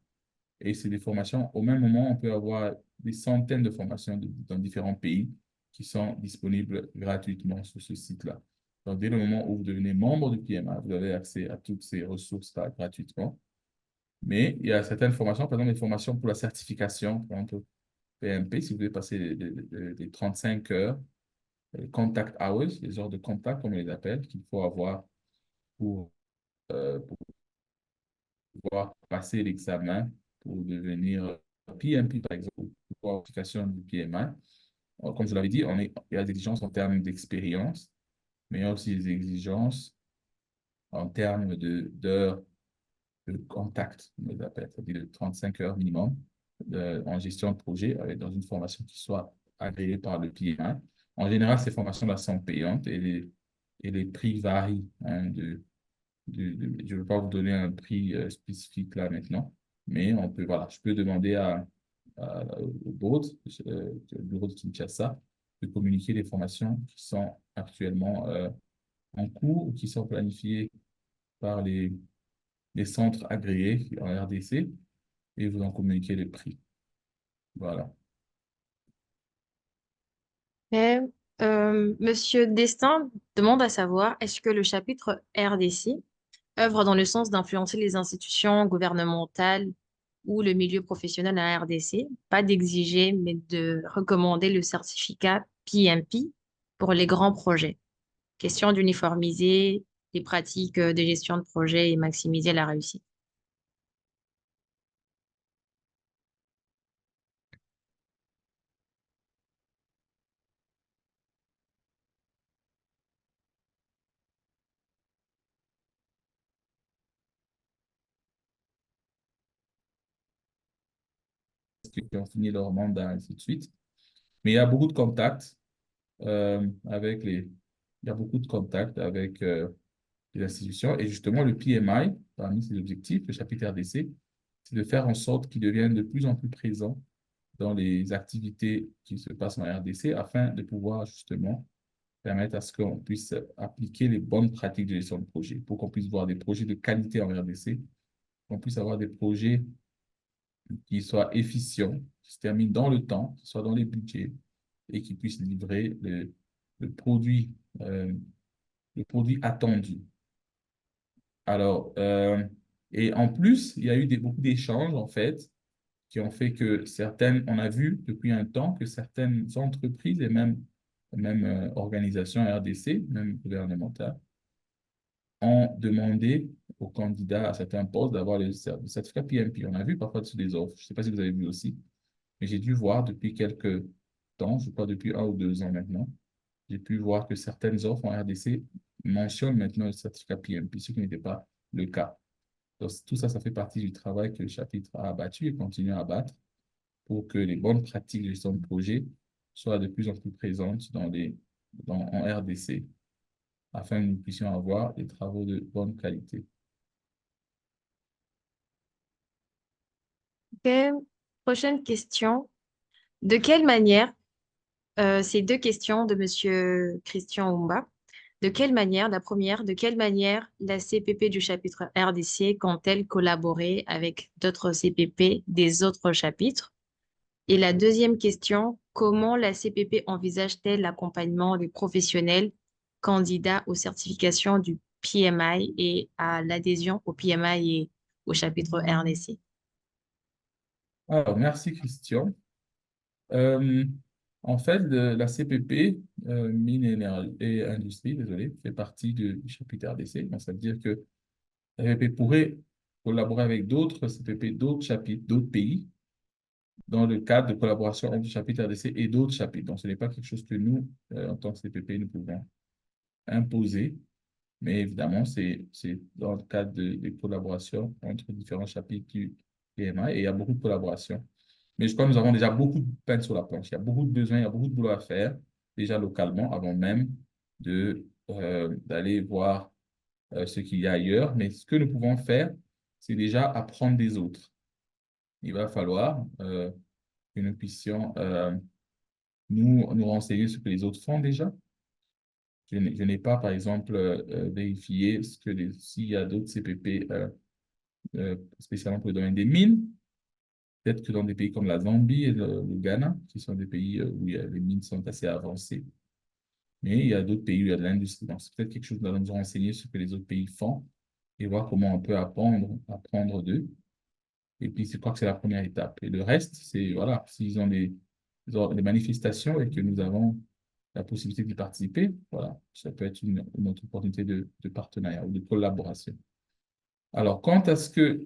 Et c'est des formations, au même moment, on peut avoir des centaines de formations dans différents pays qui sont disponibles gratuitement sur ce site-là. Donc, dès le moment où vous devenez membre du PMA, vous avez accès à toutes ces ressources-là gratuitement. Mais il y a certaines formations, par exemple, les formations pour la certification, par exemple, PMP, si vous voulez passer les 35 heures, les contact hours, les heures de contact, comme on les appelle, qu'il faut avoir pour pouvoir passer l'examen pour devenir PMP, par exemple, pour l'application du PMI. Comme je l'avais dit, il y a des exigences en termes d'expérience, mais il y a aussi des exigences en termes d'heures de contact, on les appelle, c'est-à-dire de 35 heures minimum en gestion de projet, dans une formation qui soit agréée par le PMI. En général, ces formations-là sont payantes et les prix varient hein, je ne vais pas vous donner un prix spécifique là maintenant, mais voilà, je peux demander au board, au bureau de Kinshasa, de communiquer les formations qui sont actuellement en cours ou qui sont planifiées par les centres agréés en RDC et vous en communiquer les prix. Voilà. Et, Monsieur Destin demande à savoir, est-ce que le chapitre RDC œuvre dans le sens d'influencer les institutions gouvernementales ou le milieu professionnel à RDC, pas d'exiger, mais de recommander le certificat PMP pour les grands projets. Question d'uniformiser les pratiques de gestion de projet et maximiser la réussite. Qui ont fini leur mandat, ainsi de suite. Mais il y a beaucoup de contacts avec il y a beaucoup de contacts avec les institutions. Et justement, le PMI, parmi ses objectifs, le chapitre RDC, c'est de faire en sorte qu'il devienne de plus en plus présent dans les activités qui se passent en RDC afin de pouvoir justement permettre à ce qu'on puisse appliquer les bonnes pratiques de gestion de projet, pour qu'on puisse voir des projets de qualité en RDC, qu'on puisse avoir des projets qui soient efficients, qui se terminent dans le temps, qui soient dans les budgets et qui puissent livrer le produit, euh, le produit attendu. Alors, et en plus, il y a eu beaucoup d'échanges, en fait, qui ont fait que on a vu depuis un temps que certaines entreprises et même organisations RDC, même gouvernementales, ont demandé aux candidats à certains postes d'avoir le certificat PMP. On a vu parfois sur des offres, je ne sais pas si vous avez vu aussi, mais j'ai dû voir depuis quelques temps, je crois depuis 1 ou 2 ans maintenant, j'ai pu voir que certaines offres en RDC mentionnent maintenant le certificat PMP, ce qui n'était pas le cas. Donc, tout ça, ça fait partie du travail que le chapitre a abattu et continue à abattre pour que les bonnes pratiques de gestion de projet soient de plus en plus présentes en RDC, afin que nous puissions avoir des travaux de bonne qualité. Ok. Prochaine question. De quelle manière, ces deux questions de Monsieur Christian Oumba, de quelle manière, la première, de quelle manière la CPP du chapitre RDC compte-t-elle collaborer avec d'autres CPP des autres chapitres? Et la deuxième question, comment la CPP envisage-t-elle l'accompagnement des professionnels candidats aux certifications du PMI et à l'adhésion au PMI et au chapitre RDC? Alors, merci Christian. Euh, En fait, la CPP, Mines et Industrie, désolé, fait partie du chapitre RDC. Donc, ça veut dire que la CPP pourrait collaborer avec d'autres CPP, d'autres chapitres, d'autres pays, dans le cadre de collaboration entre le chapitre RDC et d'autres chapitres. Donc, ce n'est pas quelque chose que nous, en tant que CPP, nous pouvons imposer, mais évidemment, c'est dans le cadre de collaborations entre différents chapitres du PMI et il y a beaucoup de collaborations. Mais je crois que nous avons déjà beaucoup de peine sur la planche. Il y a beaucoup de besoins, il y a beaucoup de boulot à faire, déjà localement, avant même d'aller voir ce qu'il y a ailleurs. Mais ce que nous pouvons faire, c'est déjà apprendre des autres. Il va falloir que nous puissions nous renseigner sur ce que les autres font déjà Je n'ai pas, par exemple, vérifié s'il y a d'autres CPP spécialement pour le domaine des mines. Peut-être que dans des pays comme la Zambie et le Ghana, qui sont des pays où les mines sont assez avancées, mais il y a d'autres pays où il y a de l'industrie. Donc, c'est peut-être quelque chose que nous allons nous renseigner sur ce que les autres pays font et voir comment on peut apprendre d'eux. Et puis, je crois que c'est la première étape. Et le reste, c'est, voilà, s'ils ont des manifestations et que nous avons la possibilité d'y participer, voilà, ça peut être une autre opportunité de partenariat ou de collaboration. Alors, quant à ce que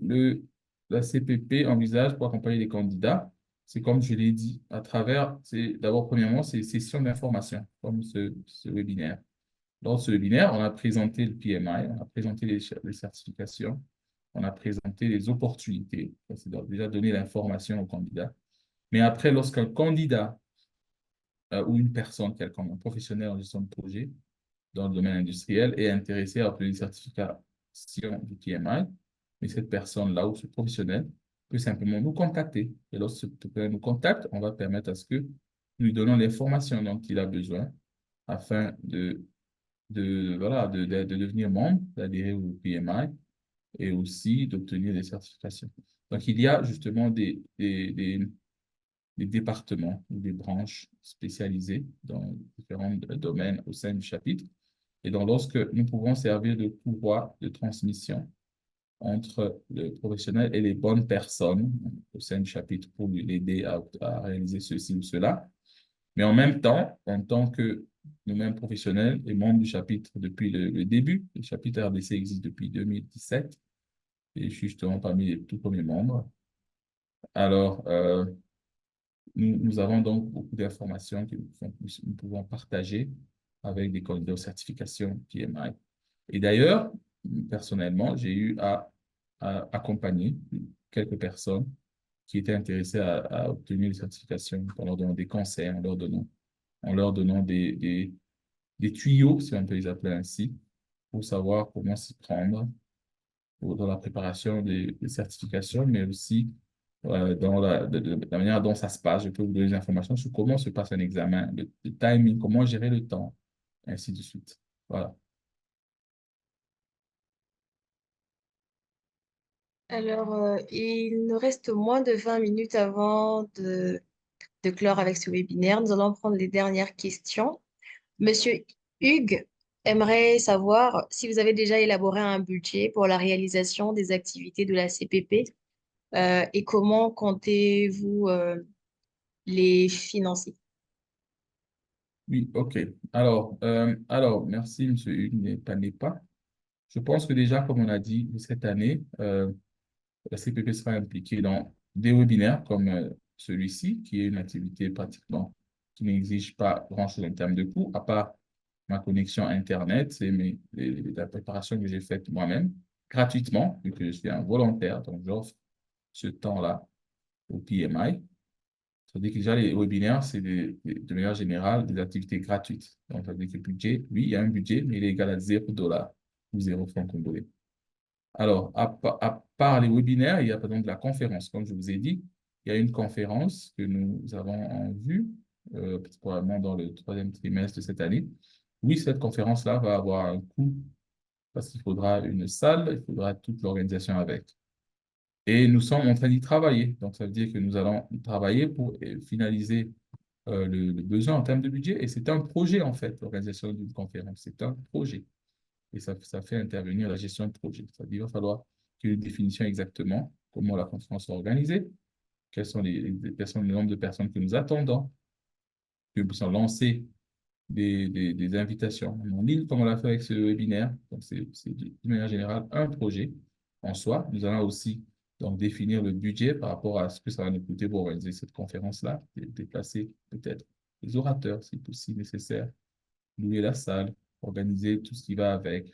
la CPP envisage pour accompagner les candidats, c'est comme je l'ai dit, d'abord, premièrement, c'est sessions d'information, comme ce webinaire. Dans ce webinaire, on a présenté le PMI, on a présenté les certifications, on a présenté les opportunités. C'est déjà donner l'information aux candidats. Mais après, lorsqu'un candidat ou une personne, quelqu'un, un professionnel en gestion de projet dans le domaine industriel est intéressé à obtenir une certification du PMI, mais cette personne-là ou ce professionnel peut simplement nous contacter. Et lorsque ce professionnel nous contacte, on va permettre à ce que nous lui donnons l'information dont il a besoin afin voilà, de devenir membre, d'adhérer au PMI et aussi d'obtenir des certifications. Donc, il y a justement des départements ou des branches spécialisées dans différents domaines au sein du chapitre. Et donc, lorsque nous pouvons servir de courroie de transmission entre le professionnel et les bonnes personnes au sein du chapitre pour l'aider à réaliser ceci ou cela. Mais en même temps, en tant que nous-mêmes professionnels et membres du chapitre depuis le début, le chapitre RDC existe depuis 2017 et je suis justement parmi les tout premiers membres. Alors, nous avons donc beaucoup d'informations que nous pouvons partager avec des candidats aux certifications PMI. Et d'ailleurs, personnellement, j'ai eu à accompagner quelques personnes qui étaient intéressées à obtenir les certifications en leur donnant des conseils, en leur donnant des tuyaux, si on peut les appeler ainsi, pour savoir comment s'y prendre dans la préparation des certifications, mais aussi dans la manière dont ça se passe. Je peux vous donner des informations sur comment se passe un examen, le timing, comment gérer le temps, ainsi de suite. Voilà. Alors, il nous reste moins de 20 minutes avant de clore avec ce webinaire. Nous allons prendre les dernières questions. Monsieur Hugues aimerait savoir si vous avez déjà élaboré un budget pour la réalisation des activités de la CPP et comment comptez-vous les financer? Oui, OK. Alors, merci, M. Hugues N'est pas. Je pense que déjà, comme on a dit, cette année, la CPP sera impliquée dans des webinaires comme celui-ci, qui est une activité pratiquement qui n'exige pas grand-chose en termes de coût, à part ma connexion Internet et la préparation que j'ai faite moi-même, gratuitement, vu que je suis un volontaire, donc j'offre ce temps-là au PMI. Ça veut dire que déjà, les webinaires, c'est de manière générale des activités gratuites. Donc, ça veut dire que le budget, oui, il y a un budget, mais il est égal à $0 ou 0 francs congolais. Alors, à part les webinaires, il y a par exemple la conférence. Comme je vous ai dit, il y a une conférence que nous avons en vue, probablement dans le troisième trimestre de cette année. Oui, cette conférence-là va avoir un coût parce qu'il faudra une salle, il faudra toute l'organisation avec. Et nous sommes en train d'y travailler. Donc, ça veut dire que nous allons travailler pour finaliser le besoin en termes de budget. Et c'est un projet, en fait, l'organisation d'une conférence. C'est un projet. Et ça fait intervenir la gestion de projet. C'est-à-dire qu'il va falloir qu'il y ait une définition exactement comment la conférence sera organisée, quels sont le nombre de personnes que nous attendons, que nous puissions lancer des invitations en ligne, comme on l'a fait avec ce webinaire. Donc, c'est de manière générale un projet en soi. Nous allons aussi donc, définir le budget par rapport à ce que ça va nous coûter pour organiser cette conférence-là, déplacer peut-être les orateurs, si possible nécessaire, louer la salle, organiser tout ce qui va avec,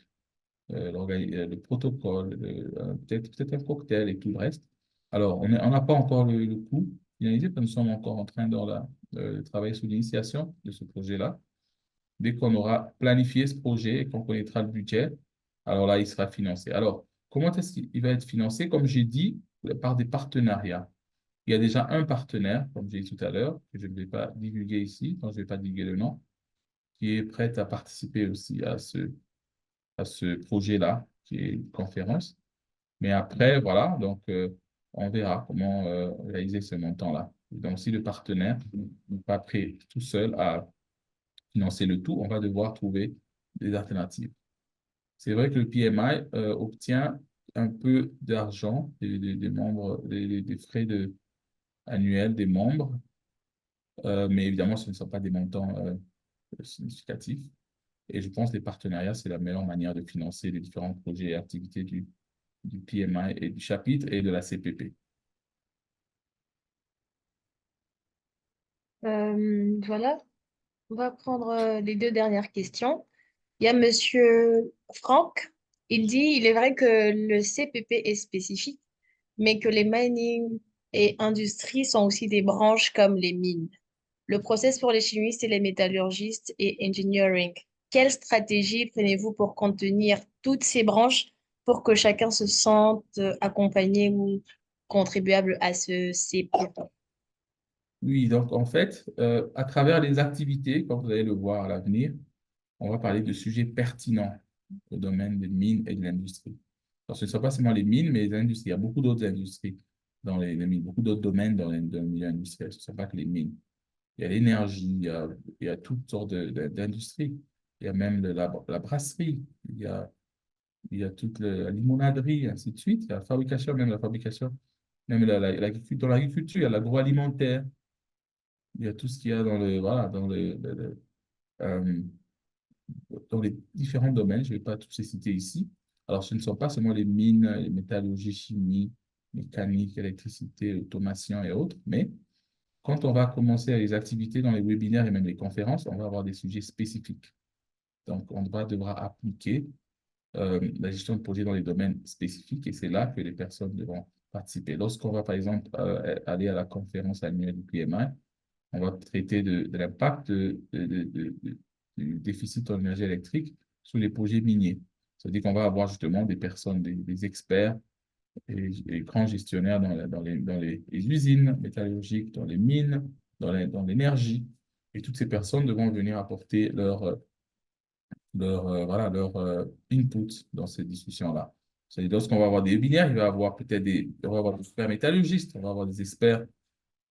le protocole, peut-être un cocktail et tout le reste. Alors, on n'a pas encore le coût finalisé, parce que nous sommes encore en train de travailler sur l'initiation de ce projet-là. Dès qu'on aura planifié ce projet et qu'on connaîtra le budget, alors là, il sera financé. Alors, comment est-ce qu'il va être financé? Comme j'ai dit, par des partenariats. Il y a déjà un partenaire, comme j'ai dit tout à l'heure, que je ne vais pas divulguer ici, donc je ne vais pas divulguer le nom, qui est prête à participer aussi à ce projet-là, qui est une conférence. Mais après, voilà, donc on verra comment réaliser ce montant-là. Donc, si le partenaire n'est pas prêt tout seul à financer le tout, on va devoir trouver des alternatives. C'est vrai que le PMI obtient un peu d'argent des membres, des frais annuels des membres, mais évidemment, ce ne sont pas des montants significatifs. Et je pense que les partenariats, c'est la meilleure manière de financer les différents projets et activités du PMI et du chapitre et de la CPP. Voilà, on va prendre les deux dernières questions. Il y a Monsieur Franck. Il dit, il est vrai que le CPP est spécifique, mais que les mining et industries sont aussi des branches comme les mines. Le process pour les chimistes et les métallurgistes et engineering. Quelle stratégie prenez-vous pour contenir toutes ces branches pour que chacun se sente accompagné ou contribuable à ce CPP? Oui, donc en fait, à travers les activités, comme vous allez le voir à l'avenir, on va parler de sujets pertinents au domaine des mines et de l'industrie. Alors, ce ne sont pas seulement les mines, mais les industries. Il y a beaucoup d'autres industries dans les mines, beaucoup d'autres domaines dans le milieu industriel. Ce ne sont pas que les mines. Il y a l'énergie, il y a toutes sortes d'industries. Il y a même la brasserie, il y a toute la limonaderie, ainsi de suite. Il y a la fabrication, même la fabrication, même dans l'agriculture, il y a l'agroalimentaire. Il y a tout ce qu'il y a dans voilà, euh, dans les différents domaines. Je ne vais pas tous les citer ici. Alors, ce ne sont pas seulement les mines, les métallurgies, chimie, mécanique, électricité, automation et autres, mais quand on va commencer les activités dans les webinaires et même les conférences, on va avoir des sujets spécifiques. Donc, devra appliquer la gestion de projet dans les domaines spécifiques et c'est là que les personnes devront participer. Lorsqu'on va, par exemple, aller à la conférence annuelle du PMI, on va traiter de l'impact du déficit en énergie électrique sur les projets miniers. C'est-à-dire qu'on va avoir justement des personnes, des experts et grands gestionnaires dans les usines métallurgiques, dans les mines, dans l'énergie. Et toutes ces personnes devront venir apporter leur input dans ces discussions-là. C'est-à-dire, lorsqu'on va avoir des webinaires, il va y avoir on va avoir des experts métallurgistes, on va avoir des experts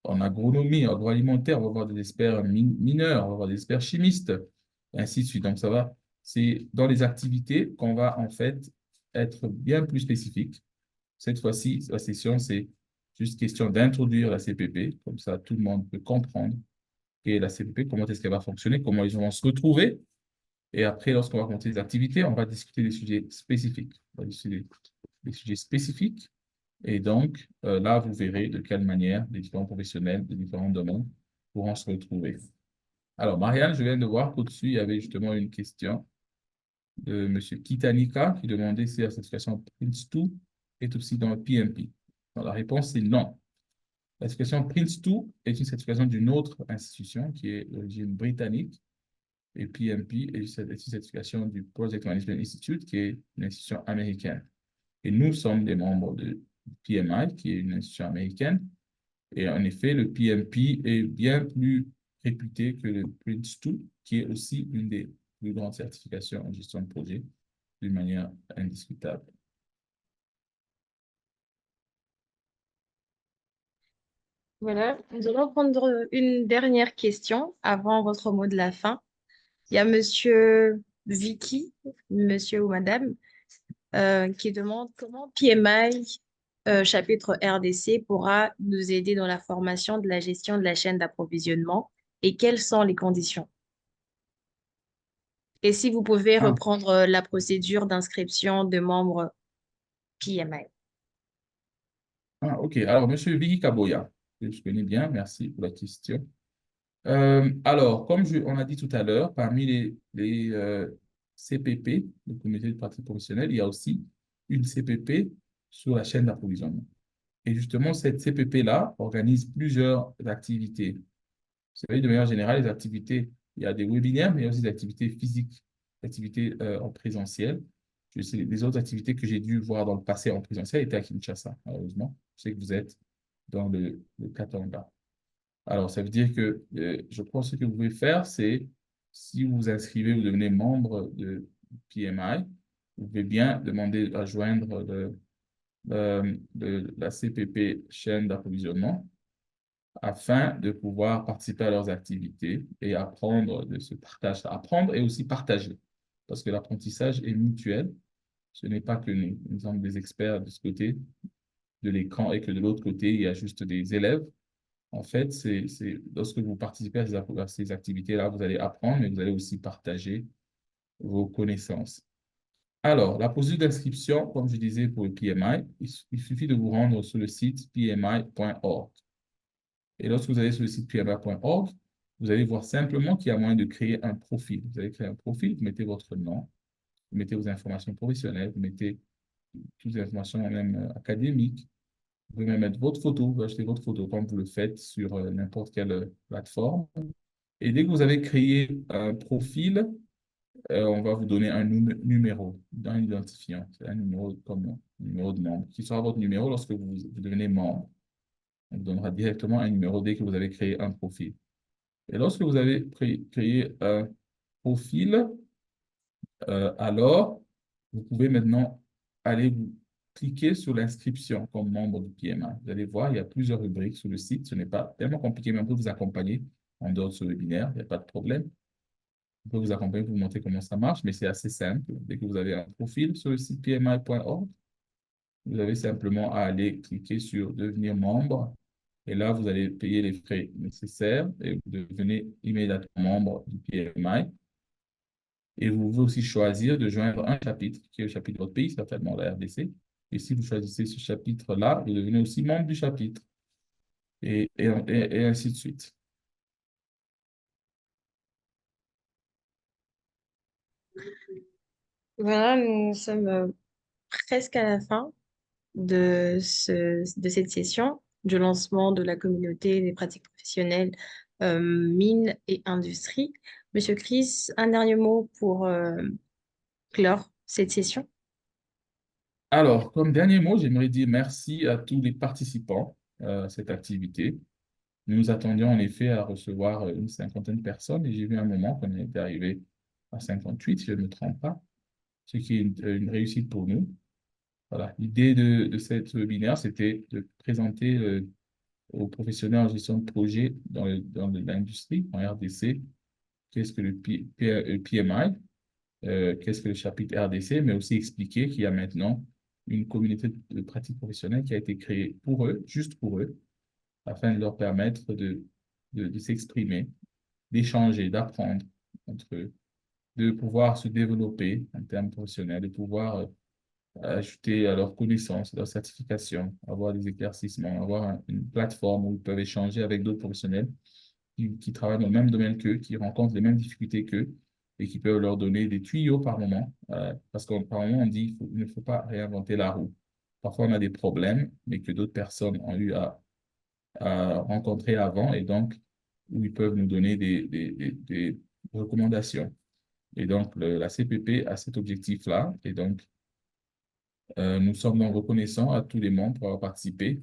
en agronomie, en agroalimentaire, on va avoir des experts mineurs, on va avoir des experts chimistes, et ainsi de suite. Donc, c'est dans les activités qu'on va en fait être bien plus spécifique. Cette fois-ci, la session, c'est juste question d'introduire la CPP, comme ça tout le monde peut comprendre et la CPP, comment est-ce qu'elle va fonctionner, comment ils vont se retrouver. Et après, lorsqu'on va monter les activités, on va discuter des sujets spécifiques. On va discuter des sujets spécifiques et donc, là, vous verrez de quelle manière les différents professionnels des différents domaines pourront se retrouver. Alors, Marianne, je viens de voir qu'au-dessus, il y avait justement une question de M. Kitanika qui demandait si la certification Prince2 est aussi dans le PMP. Alors, la réponse est non. La certification Prince2 est une certification d'une autre institution qui est d'origine britannique et PMP est une certification du Project Management Institute qui est une institution américaine. Et nous sommes des membres de PMI, qui est une institution américaine. Et en effet, le PMP est bien plus réputé que le Prince2, qui est aussi une des plus grandes certifications en gestion de projet, d'une manière indiscutable. Voilà, nous allons prendre une dernière question avant votre mot de la fin. Il y a Monsieur Vicky, Monsieur ou Madame, qui demande comment PMI, chapitre RDC, pourra nous aider dans la formation de la gestion de la chaîne d'approvisionnement et quelles sont les conditions. Et si vous pouvez Ah, reprendre la procédure d'inscription de membres PMI. ok. Alors, Monsieur Vicky Kaboya, que je connais bien, merci pour la question. Alors, comme on a dit tout à l'heure, parmi les CPP, le comité de pratique professionnelle, il y a aussi une CPP sur la chaîne d'approvisionnement. Et justement, cette CPP-là organise plusieurs activités. Vous savez, de manière générale, les activités, il y a des webinaires, mais il y a aussi des activités physiques, des activités en présentiel. Je sais, les autres activités que j'ai dû voir dans le passé en présentiel étaient à Kinshasa, malheureusement. Je sais que vous êtes dans le Katanga. Alors, ça veut dire que je pense que ce que vous pouvez faire, c'est si vous vous inscrivez, vous devenez membre de PMI, vous pouvez bien demander à joindre la CPP chaîne d'approvisionnement afin de pouvoir participer à leurs activités et apprendre de ce partage. Apprendre et aussi partager, parce que l'apprentissage est mutuel. Ce n'est pas que nous sommes des experts de ce côté de l'écran et que de l'autre côté, il y a juste des élèves. En fait, lorsque vous participez à ces activités-là, vous allez apprendre, mais vous allez aussi partager vos connaissances. Alors, la procédure d'inscription, comme je disais pour le PMI, il suffit de vous rendre sur le site pmi.org. Et lorsque vous allez sur le site pmi.org, vous allez voir simplement qu'il y a moyen de créer un profil. Vous allez créer un profil, vous mettez votre nom, vous mettez vos informations professionnelles, vous mettez toutes les informations même académiques. Vous pouvez même mettre votre photo, vous achetez votre photo comme vous le faites sur n'importe quelle plateforme. Et dès que vous avez créé un profil, on va vous donner un numéro d'un identifiant. C'est un numéro comme un numéro de membre, qui sera votre numéro lorsque vous devenez membre. On vous donnera directement un numéro dès que vous avez créé un profil. Et lorsque vous avez créé un profil, alors, vous pouvez maintenant aller vous cliquer sur l'inscription comme membre du PMA. Vous allez voir, il y a plusieurs rubriques sur le site. Ce n'est pas tellement compliqué, mais on peut vous accompagner en dehors de ce webinaire. Il n'y a pas de problème. On peut vous accompagner pour vous montrer comment ça marche, mais c'est assez simple. Dès que vous avez un profil sur le site pmi.org, vous avez simplement à aller cliquer sur devenir membre. Et là, vous allez payer les frais nécessaires et vous devenez immédiatement membre du PMI. Et vous pouvez aussi choisir de joindre un chapitre, qui est le chapitre de votre pays, certainement la RDC. Et si vous choisissez ce chapitre-là, vous devenez aussi membre du chapitre. Et ainsi de suite. Voilà, nous sommes presque à la fin de cette session du lancement de la communauté des pratiques professionnelles mines et industrie. Monsieur Chris, un dernier mot pour clore cette session. Alors, comme dernier mot, j'aimerais dire merci à tous les participants à cette activité. Nous nous attendions en effet à recevoir une cinquantaine de personnes et j'ai vu un moment qu'on était arrivé à 58, si je ne me trompe pas, ce qui est une réussite pour nous. Voilà. L'idée de cette webinaire, c'était de présenter aux professionnels en gestion de projet dans l'industrie, en RDC, qu'est-ce que le PMI, qu'est-ce que le chapitre RDC, mais aussi expliquer qu'il y a maintenant une communauté de pratiques professionnelles qui a été créée pour eux, juste pour eux, afin de leur permettre de s'exprimer, d'échanger, d'apprendre entre eux, de pouvoir se développer en termes professionnels, de pouvoir ajouter à leurs connaissances, leurs certifications, avoir des éclaircissements, avoir une plateforme où ils peuvent échanger avec d'autres professionnels qui travaillent dans le même domaine qu'eux, qui rencontrent les mêmes difficultés qu'eux et qui peuvent leur donner des tuyaux par moment. Parce que par moment, on dit qu'il ne faut pas réinventer la roue. Parfois, on a des problèmes, mais que d'autres personnes ont eu à rencontrer avant et donc où ils peuvent nous donner des recommandations. Et donc, la CPP a cet objectif-là. Et donc, nous sommes donc reconnaissants à tous les membres pour avoir participé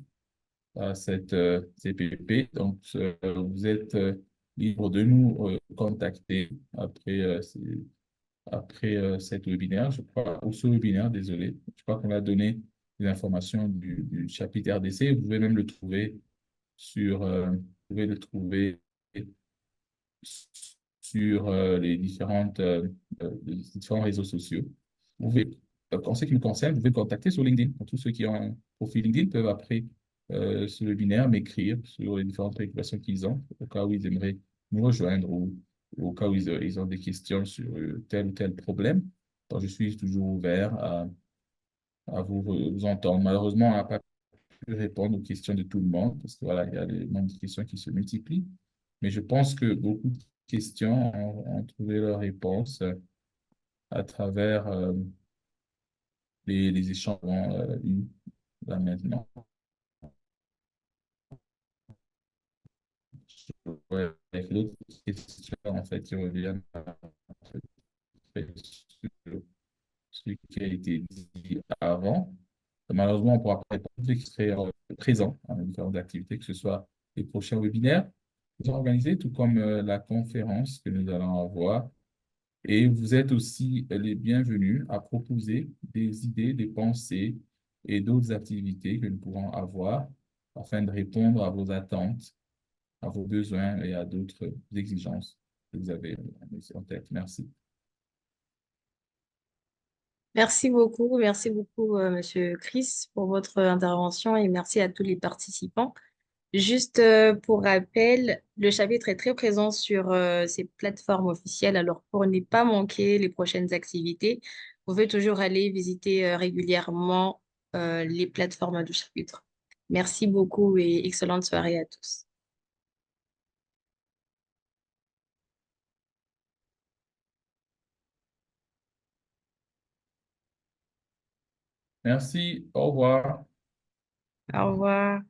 à cette CPP. Donc, vous êtes libre de nous contacter après cette webinaire, je crois, ou ce webinaire, désolé. Je crois qu'on a donné des informations du chapitre RDC. Vous pouvez même le trouver vous pouvez le trouver sur les différents réseaux sociaux. Vous pouvez, en ce qui me concerne, vous pouvez me contacter sur LinkedIn. Donc, tous ceux qui ont un profil LinkedIn peuvent, après ce webinaire, m'écrire sur les différentes préoccupations qu'ils ont, au cas où ils aimeraient nous rejoindre ou au cas où ils ont des questions sur tel ou tel problème. Donc, je suis toujours ouvert à vous entendre. Malheureusement, on n'a pas pu répondre aux questions de tout le monde parce que voilà, il y a des nombres de questions qui se multiplient. Mais je pense que beaucoup de questions ont trouvé leur réponse à travers les échanges qu'on a eus là maintenant. Ouais, avec d'autres questions en fait qui reviennent sur ce qui a été dit avant. Malheureusement, on ne pourra pas répondre qui seraient présents à différentes activités, que ce soit les prochains webinaires organisés, tout comme la conférence que nous allons avoir. Et vous êtes aussi les bienvenus à proposer des idées, des pensées et d'autres activités que nous pourrons avoir afin de répondre à vos attentes, à vos besoins et à d'autres exigences que vous avez en tête. Merci. Merci beaucoup, Monsieur Chris, pour votre intervention et merci à tous les participants. Juste pour rappel, le chapitre est très présent sur ces plateformes officielles. Alors, pour ne pas manquer les prochaines activités, vous pouvez toujours aller visiter régulièrement les plateformes du chapitre. Merci beaucoup et excellente soirée à tous. Merci. Au revoir. Au revoir.